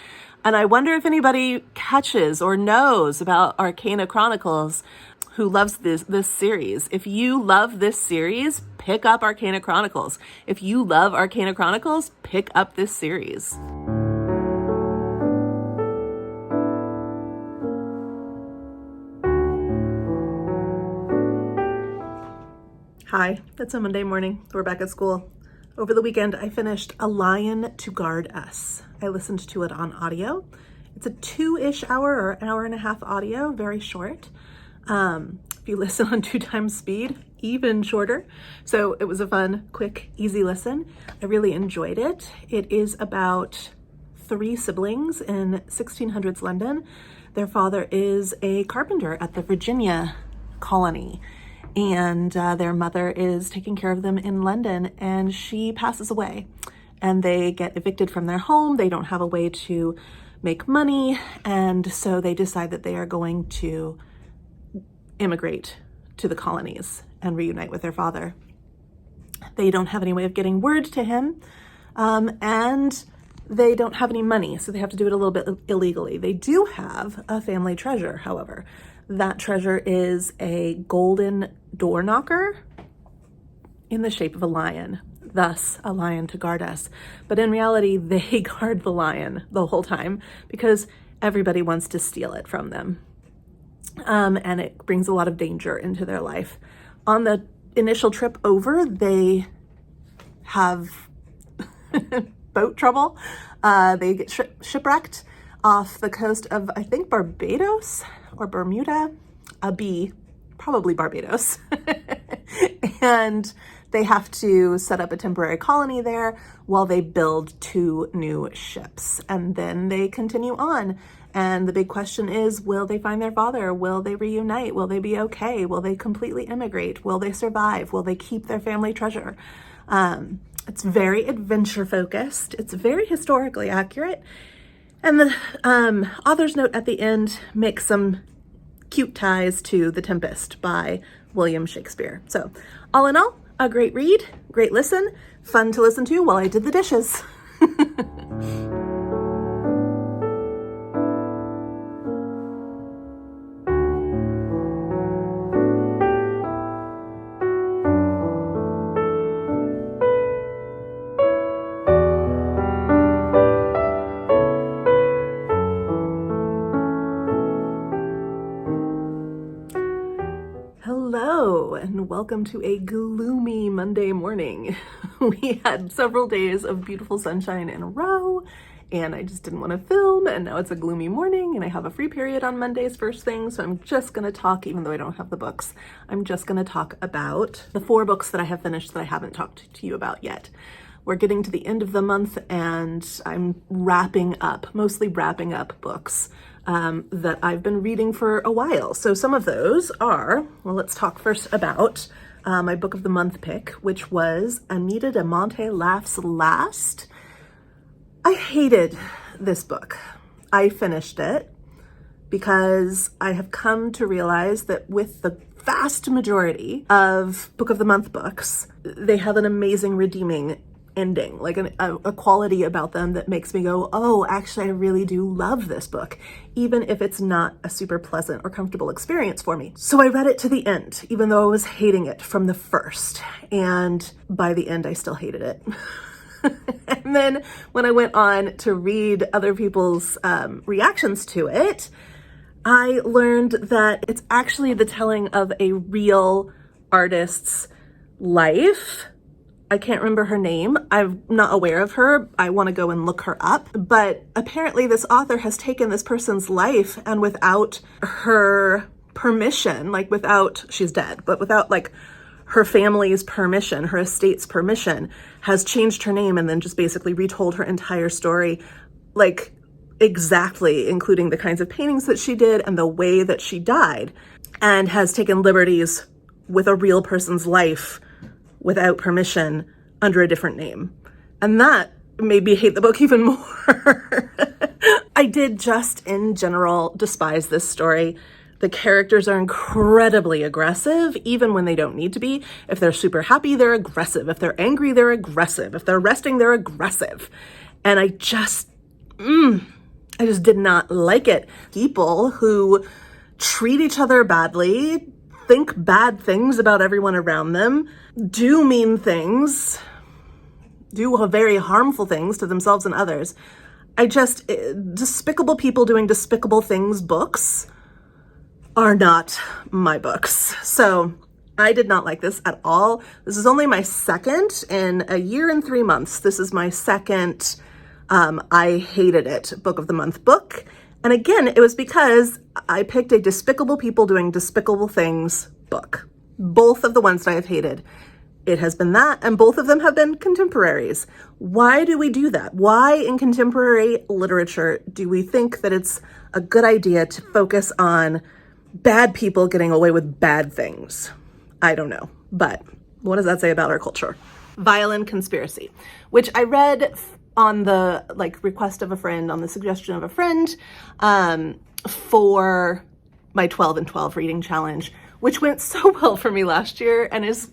And I wonder if anybody catches or knows about Arcana Chronicles who loves this series. If you love this series, pick up Arcana Chronicles. If you love Arcana Chronicles, pick up this series. Hi, it's a Monday morning. We're back at school. Over the weekend, I finished A Lion to Guard Us. I listened to it on audio. It's a 2-ish hour or an hour and a half audio, very short. If you listen on 2 times speed, even shorter. So it was a fun, quick, easy listen. I really enjoyed it. It is about 3 siblings in 1600s London. Their father is a carpenter at the Virginia colony, and their mother is taking care of them in London, and she passes away, and they get evicted from their home. They don't have a way to make money, and so they decide that they are going to immigrate to the colonies and reunite with their father. They don't have any way of getting word to him, and they don't have any money, so they have to do it a little bit illegally. They do have a family treasure, however. That treasure is a golden door knocker in the shape of a lion, thus a lion to guard us. But in reality, they guard the lion the whole time because everybody wants to steal it from them. And it brings a lot of danger into their life. On the initial trip over, they have boat trouble. They get shipwrecked off the coast of, I think, Barbados or Bermuda, probably Barbados. And they have to set up a temporary colony there while they build 2 new ships. And then they continue on. And the big question is, will they find their father? Will they reunite? Will they be okay? Will they completely immigrate? Will they survive? Will they keep their family treasure? It's very adventure focused. It's very historically accurate. And the author's note at the end makes some cute ties to The Tempest by William Shakespeare. So all in all, a great read, great listen, fun to listen to while I did the dishes. And welcome to a gloomy Monday morning. We had several days of beautiful sunshine in a row, and I just didn't want to film, and now it's a gloomy morning and I have a free period on Mondays first thing, so I'm just going to talk, even though I don't have the books, I'm just going to talk about the 4 books that I have finished that I haven't talked to you about yet. We're getting to the end of the month and I'm mostly wrapping up books that I've been reading for a while. So some of those are, well, let's talk first about my book of the month pick, which was Anita de Monte Laughs Last. I hated this book. I finished it because I have come to realize that with the vast majority of book of the month books, they have an amazing redeeming ending, like a quality about them that makes me go, oh, actually, I really do love this book, even if it's not a super pleasant or comfortable experience for me. So I read it to the end, even though I was hating it from the first. And by the end, I still hated it. And then when I went on to read other people's reactions to it, I learned that it's actually the telling of a real artist's life. I can't remember her name. I'm not aware of her. I want to go and look her up. But apparently this author has taken this person's life and without her permission, she's dead, but without her family's permission, her estate's permission, has changed her name and then just basically retold her entire story, exactly, including the kinds of paintings that she did and the way that she died, and has taken liberties with a real person's life without permission under a different name. And that made me hate the book even more. I did just in general despise this story. The characters are incredibly aggressive, even when they don't need to be. If they're super happy, they're aggressive. If they're angry, they're aggressive. If they're resting, they're aggressive. And I just did not like it. People who treat each other badly, think bad things about everyone around them, do mean things, do very harmful things to themselves and others. Despicable people doing despicable things books are not my books. So I did not like this at all. This is only my second in a year and 3 months. This is my second I hated it book of the month book. And again, it was because I picked a despicable people doing despicable things book. Both of the ones that I have hated, it has been that, and both of them have been contemporaries. Why do we do that? Why in contemporary literature do we think that it's a good idea to focus on bad people getting away with bad things? I don't know, but what does that say about our culture? Violin Conspiracy, which I read on the request of a friend, on the suggestion of a friend, for my 12 and 12 reading challenge, which went so well for me last year and is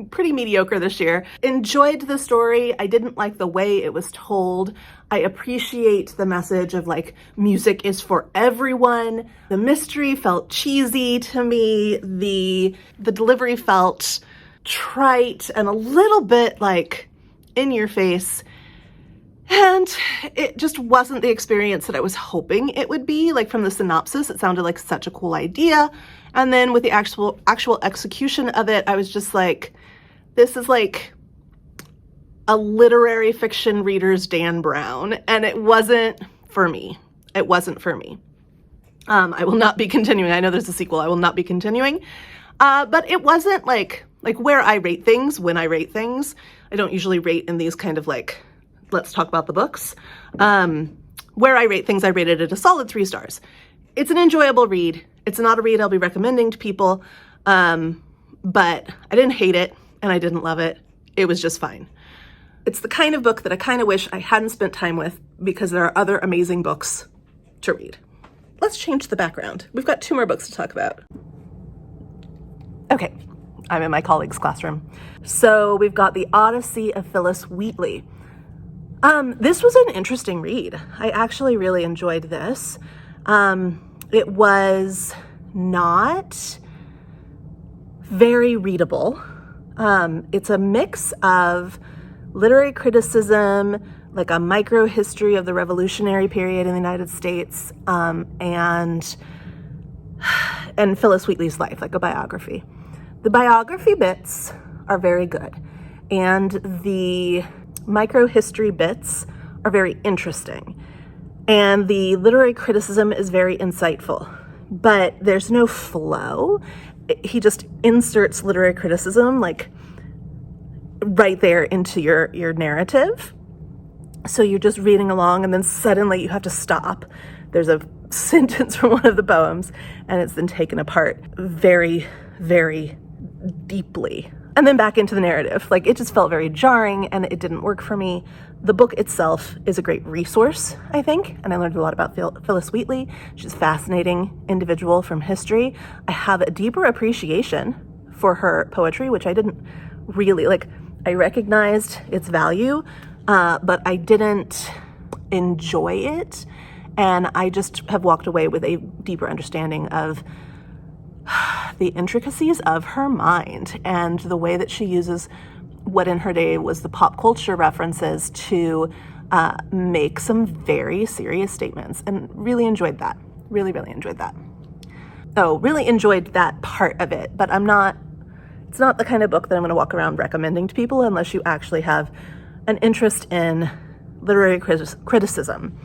pretty mediocre this year. Enjoyed the story. I didn't like the way it was told. I appreciate the message of music is for everyone. The mystery felt cheesy to me. The delivery felt trite and a little bit in your face. And it just wasn't the experience that I was hoping it would be. From the synopsis, it sounded like such a cool idea. And then with the actual execution of it, I was just this is a literary fiction reader's Dan Brown. And it wasn't for me. It wasn't for me. I will not be continuing. I know there's a sequel. I will not be continuing. But it wasn't where I rate things, when I rate things. I don't usually rate in these kind of let's talk about the books. Where I rate things, I rated it a solid 3 stars. It's an enjoyable read. It's not a read I'll be recommending to people, but I didn't hate it and I didn't love it. It was just fine. It's the kind of book that I kind of wish I hadn't spent time with because there are other amazing books to read. Let's change the background. We've got 2 more books to talk about. Okay, I'm in my colleague's classroom. So we've got The Odyssey of Phyllis Wheatley. This was an interesting read. I actually really enjoyed this. It was not very readable. It's a mix of literary criticism, a micro history of the Revolutionary period in the United States, and Phyllis Wheatley's life, a biography. The biography bits are very good, and the micro history bits are very interesting. And the literary criticism is very insightful, but there's no flow. He just inserts literary criticism like right there into your narrative. So you're just reading along and then suddenly you have to stop. There's a sentence from one of the poems and it's then taken apart very, very deeply. And then back into the narrative. Like, it just felt very jarring and it didn't work for me. The book itself is a great resource, I think, and I learned a lot about Phyllis Wheatley. She's a fascinating individual from history. I have a deeper appreciation for her poetry, which I didn't really, like, I recognized its value, but I didn't enjoy it. And I just have walked away with a deeper understanding of the intricacies of her mind and the way that she uses what in her day was the pop culture references to make some very serious statements, and really enjoyed that. Really, really enjoyed that. Oh, really enjoyed that part of it, but it's not the kind of book that I'm going to walk around recommending to people unless you actually have an interest in literary criticism,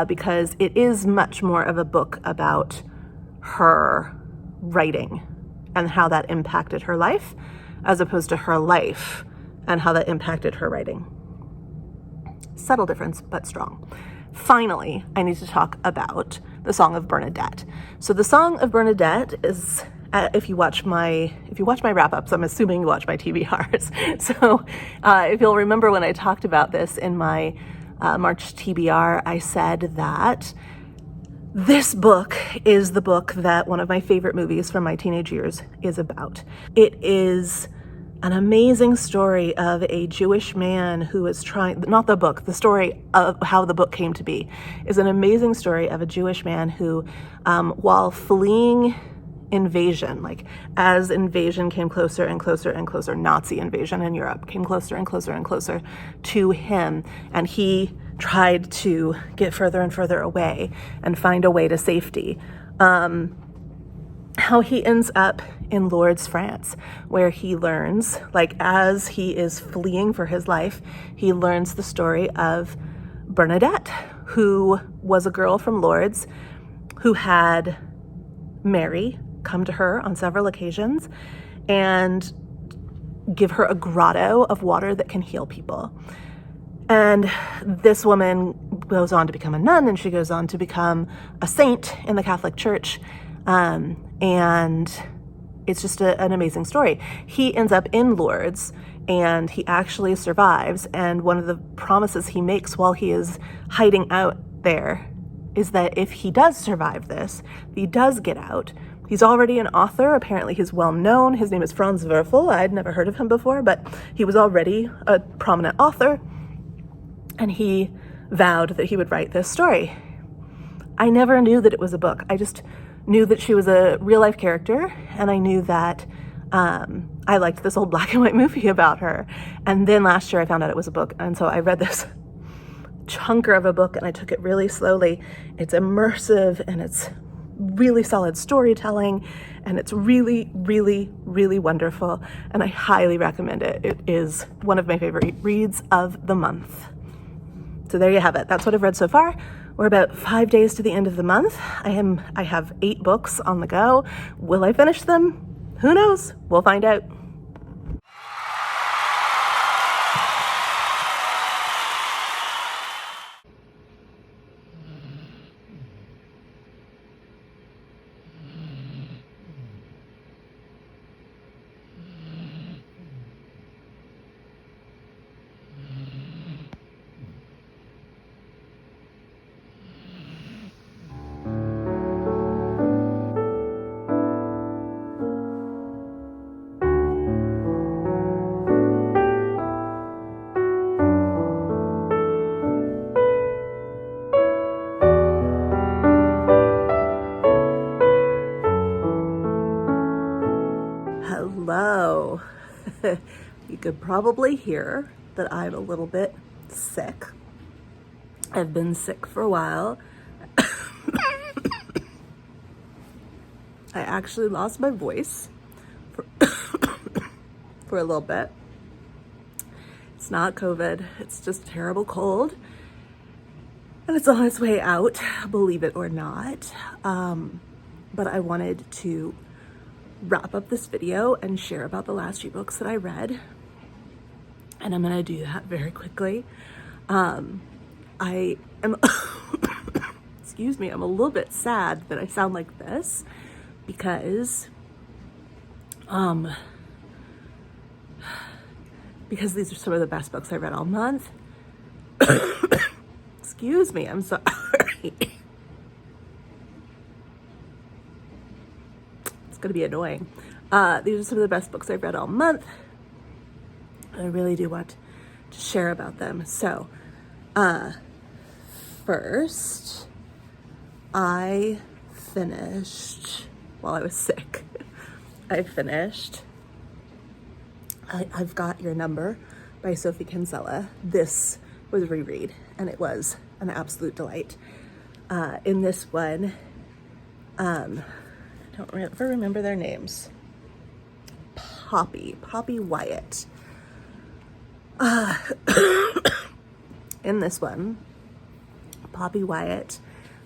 because it is much more of a book about her writing and how that impacted her life, as opposed to her life and how that impacted her writing. Subtle difference, but strong. Finally, I need to talk about the Song of Bernadette. So the Song of Bernadette is, if you watch my wrap-ups, I'm assuming you watch my TBRs. So if you'll remember when I talked about this in my March TBR, I said that this book is the book that one of my favorite movies from my teenage years is about. It is an amazing story of a Jewish man who is not the book, the story of how the book came to be, is an amazing story of a Jewish man who, while fleeing invasion, like as invasion came closer and closer and closer, Nazi invasion in Europe came closer and closer and closer to him, and he tried to get further and further away and find a way to safety. How he ends up in Lourdes, France, where he learns, like as he is fleeing for his life, he learns the story of Bernadette, who was a girl from Lourdes who had Mary come to her on several occasions and give her a grotto of water that can heal people. And this woman goes on to become a nun, and she goes on to become a saint in the Catholic Church. And it's just an amazing story. He ends up in Lourdes, and he actually survives. And one of the promises he makes while he is hiding out there is that if he does survive this, if he does get out, he's already an author. Apparently he's well known. His name is Franz Werfel. I'd never heard of him before, but he was already a prominent author. And he vowed that he would write this story. I never knew that it was a book. I just knew that she was a real life character, and I knew that I liked this old black and white movie about her. And then last year I found out it was a book, and so I read this chunker of a book and I took it really slowly. It's immersive and it's really solid storytelling, and it's really, really, really wonderful, and I highly recommend it. It is one of my favorite reads of the month. So there you have it. That's what I've read so far. We're about 5 days to the end of the month. I have 8 books on the go. Will I finish them? Who knows? We'll find out. Hello. You could probably hear that I'm a little bit sick. I've been sick for a while. I actually lost my voice for a little bit. It's not COVID, it's just a terrible cold. and it's on its way out, believe it or not. But I wanted to wrap up this video and share about the last few books that I read. And I'm gonna do that very quickly. I am, excuse me, I'm a little bit sad that I sound like this because these are some of the best books I read all month. Excuse me, I'm sorry. It's gonna be annoying. These are some of the best books I've read all month. I really do want to share about them. So, first, I finished, while I was sick, I've Got Your Number by Sophie Kinsella. This was a reread, and it was an absolute delight. In this one, I don't ever remember their names. Poppy Wyatt. In this one, Poppy Wyatt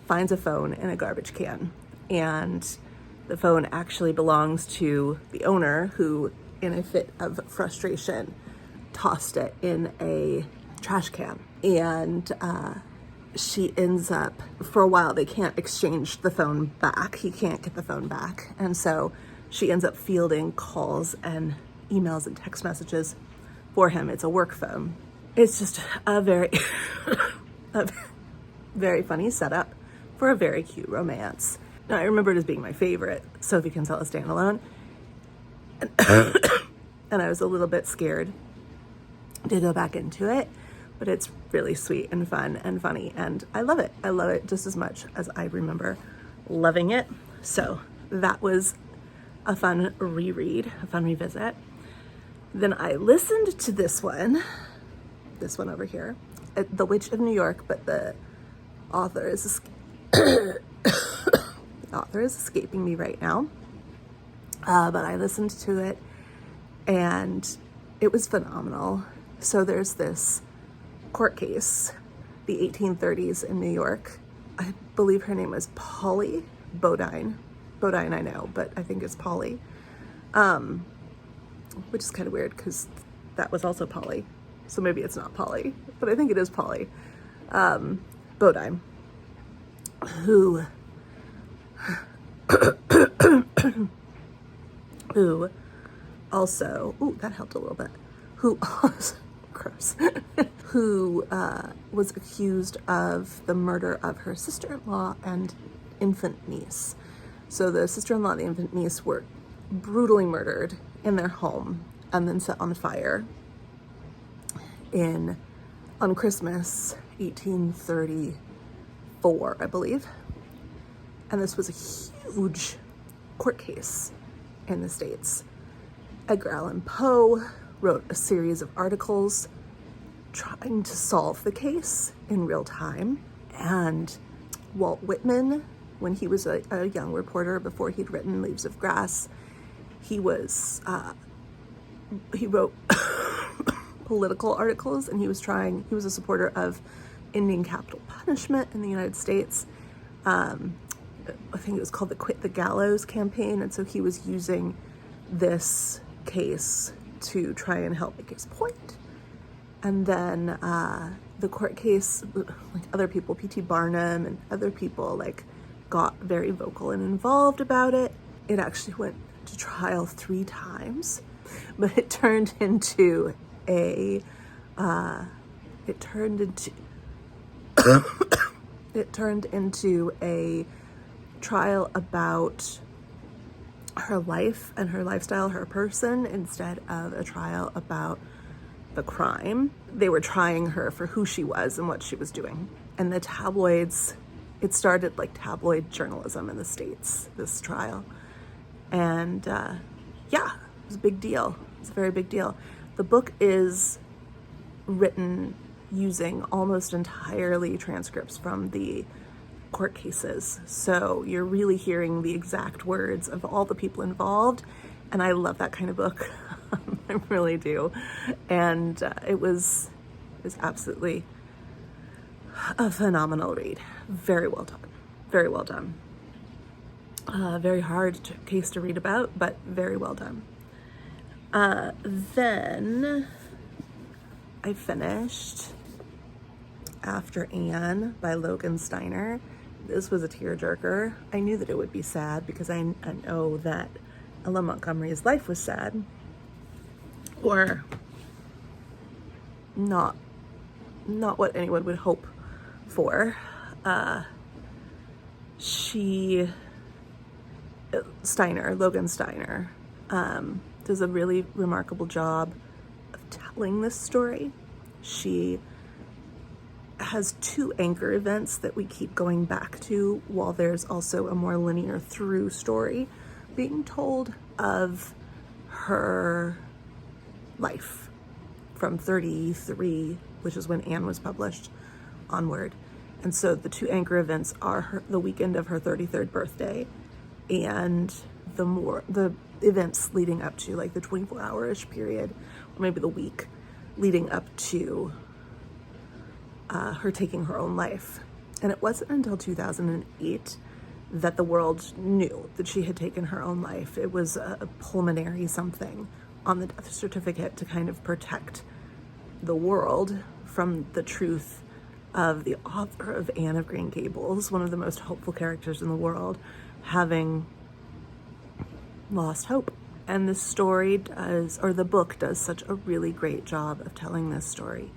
finds a phone in a garbage can, and the phone actually belongs to the owner, who, in a fit of frustration, tossed it in a trash can. And she ends up, for a while, they can't exchange the phone back. He can't get the phone back. And so she ends up fielding calls and emails and text messages for him. It's a work phone. It's just a very, a very funny setup for a very cute romance. Now, I remember it as being my favorite Sophie Kinsella standalone. And I was a little bit scared to go back into it, but it's really sweet and fun and funny, and I love it. I love it just as much as I remember loving it. So that was a fun reread, a fun revisit. Then I listened to this one over here, The Witch of New York, but the author is escaping me right now. But I listened to it, and it was phenomenal. So there's this court case, the 1830s in New York. I believe her name is Polly Bodine. Bodine I know, but I think it's Polly. Which is kind of weird because that was also Polly. So maybe it's not Polly, but I think it is Polly. Bodine, who also, that helped a little bit, gross, who was accused of the murder of her sister-in-law and infant niece. So the sister-in-law and the infant niece were brutally murdered in their home and then set on fire on Christmas 1834, I believe. And this was a huge court case in the States. Edgar Allan Poe wrote a series of articles trying to solve the case in real time. And Walt Whitman, when he was a young reporter before he'd written Leaves of Grass, he wrote political articles, and he was a supporter of ending capital punishment in the United States. I think it was called the Quit the Gallows campaign, and so he was using this case to try and help make his point. And then the court case, like other people, P.T. Barnum and other people, like got very vocal and involved about it. It actually went to trial 3 times, but it turned into a trial about her life and her lifestyle, her person, instead of a trial about the crime. They were trying her for who she was and what she was doing. And the tabloids, it started like tabloid journalism in the States, this trial. And it was a big deal. It's a very big deal. The book is written using almost entirely transcripts from the court cases. So you're really hearing the exact words of all the people involved. And I love that kind of book. I really do. And it was absolutely a phenomenal read. Very well done. Very well done. Very hard case to read about, but very well done. Then I finished After Anne by Logan Steiner. This was a tearjerker. I knew that it would be sad because I know that Ella Montgomery's life was sad, or not what anyone would hope for. Logan Steiner, does a really remarkable job of telling this story. She has two anchor events that we keep going back to, while there's also a more linear through story being told of her life from 33, which is when Anne was published, onward. And so the two anchor events are the weekend of her 33rd birthday and the events leading up to, like, the 24-hour-ish period, or maybe the week leading up to her taking her own life. And it wasn't until 2008 that the world knew that she had taken her own life. It was a pulmonary something on the death certificate to kind of protect the world from the truth of the author of Anne of Green Gables, one of the most hopeful characters in the world, having lost hope. And the book does such a really great job of telling this story,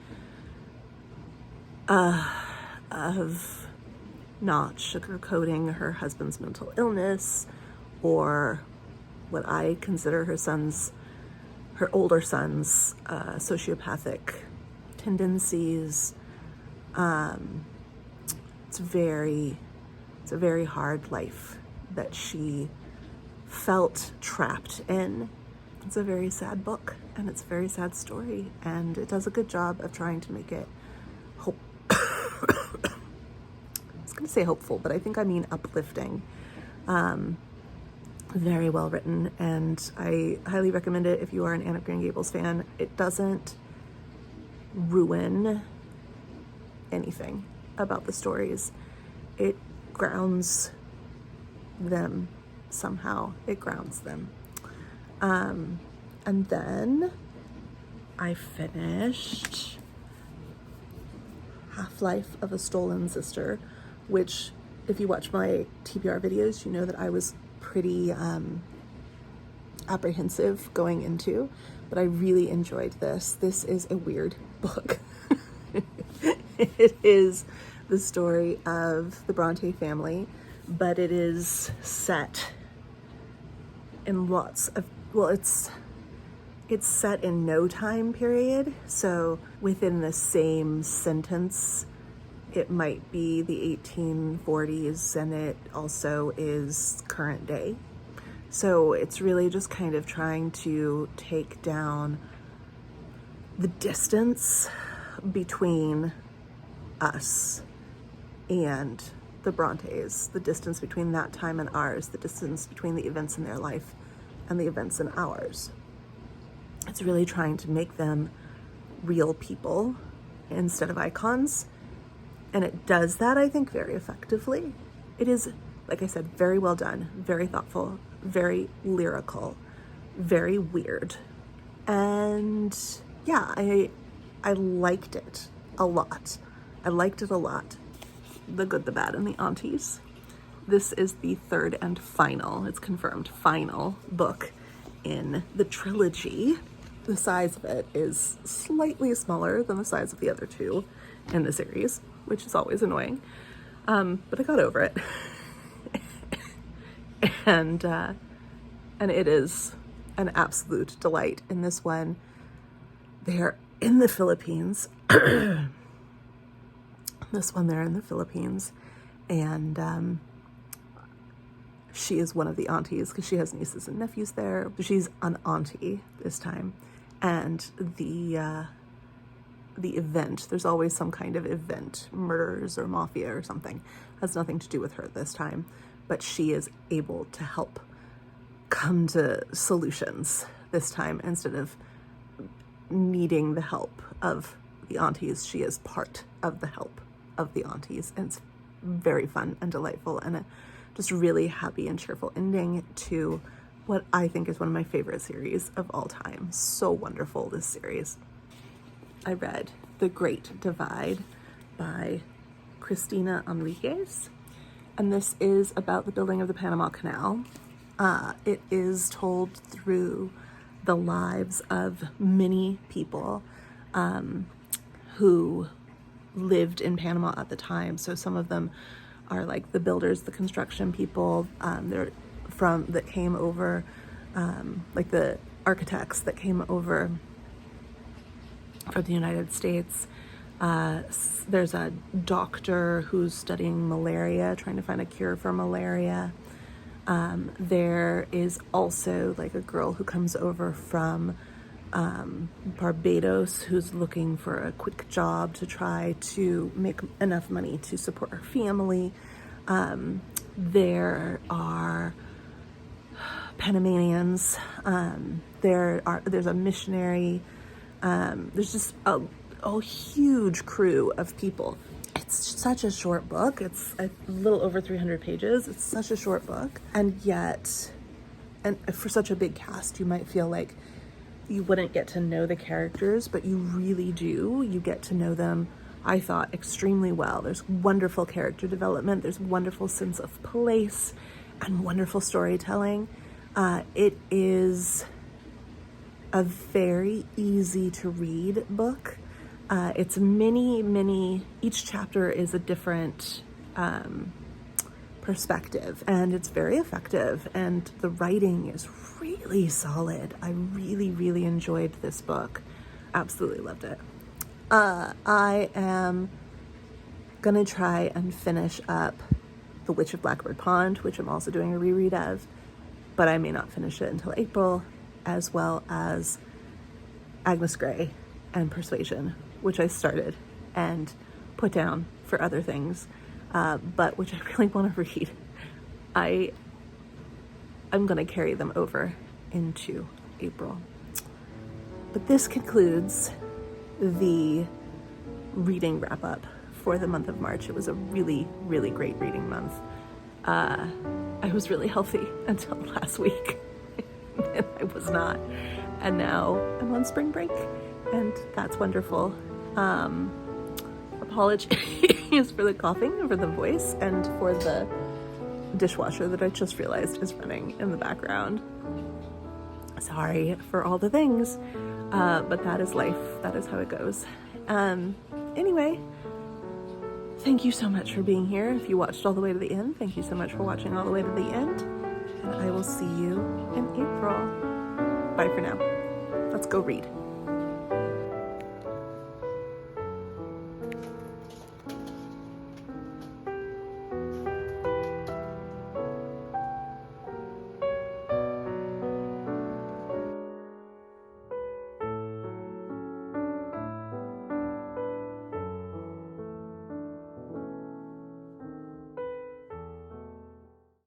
of not sugarcoating her husband's mental illness, or what I consider her older son's sociopathic tendencies. It's a very hard life that she felt trapped in. It's a very sad book, and it's a very sad story, and it does a good job of trying to make it I was going to say hopeful, but I think I mean uplifting. Very well written, and I highly recommend it if you are an Anne of Green Gables fan. It doesn't ruin anything about the stories. It grounds them somehow. It grounds them. And then I finished Half-Life of a Stolen Sister, which, if you watch my TBR videos, you know that I was pretty apprehensive going into, but I really enjoyed this. This is a weird book. It is the story of the Bronte family, but it is set in it's set in no time period. So within the same sentence, it might be the 1840s, and it also is current day. So it's really just kind of trying to take down the distance between us and the Brontes, the distance between that time and ours, the distance between the events in their life and the events in ours. It's really trying to make them real people instead of icons. And it does that, I think, very effectively. It is, like I said, very well done, very thoughtful, very lyrical, very weird. And yeah, I liked it a lot. I liked it a lot. The Good, the Bad, and the Aunties. This is the third and final, it's confirmed, final book in the trilogy. The size of it is slightly smaller than the size of the other two in the series, which is always annoying. But I got over it. and it is an absolute delight. In this one, they're in the Philippines. They're in the Philippines, and she is one of the aunties because she has nieces and nephews there. She's an auntie this time, and the event, there's always some kind of event, murders or mafia or something, has nothing to do with her this time, but she is able to help come to solutions this time. Instead of needing the help of the aunties, she is part of the help of the aunties, and it's very fun and delightful, and a just really happy and cheerful ending to what I think is one of my favorite series of all time. So wonderful, this series. I read The Great Divide by Cristina Enriquez, and this is about the building of the Panama Canal. It is told through the lives of many people who lived in Panama at the time. So some of them are like the builders, the construction people, that came over, like the architects that came over from the United States. There's a doctor who's studying malaria, trying to find a cure for malaria. There is also like a girl who comes over from Barbados, who's looking for a quick job to try to make enough money to support her family. There are Panamanians. There's a missionary. There's just a huge crew of people. It's such a short book. It's a little over 300 pages. It's such a short book, and yet, and for such a big cast, you might feel like you wouldn't get to know the characters, but you really do. You get to know them, I thought, extremely well. There's wonderful character development. There's wonderful sense of place and wonderful storytelling. It is a very easy to read book. It's each chapter is a different perspective, and it's very effective, and the writing is really solid. I really, really enjoyed this book. Absolutely loved it. I am gonna try and finish up The Witch of Blackbird Pond, which I'm also doing a reread of, but I may not finish it until April, as well as Agnes Grey and Persuasion, which I started and put down for other things, but which I really want to read. I'm going to carry them over into April. But this concludes the reading wrap up for the month of March. It was a really, really great reading month. I was really healthy until last week, and I was not. And now I'm on spring break, and that's wonderful. Apologies for the coughing, for the voice, and for the dishwasher that I just realized is running in the background. Sorry for all the things, but that is life. That is how it goes. Anyway, thank you so much for being here. If you watched all the way to the end, thank you so much for watching all the way to the end. And I will see you in April. Bye for now. Let's go read.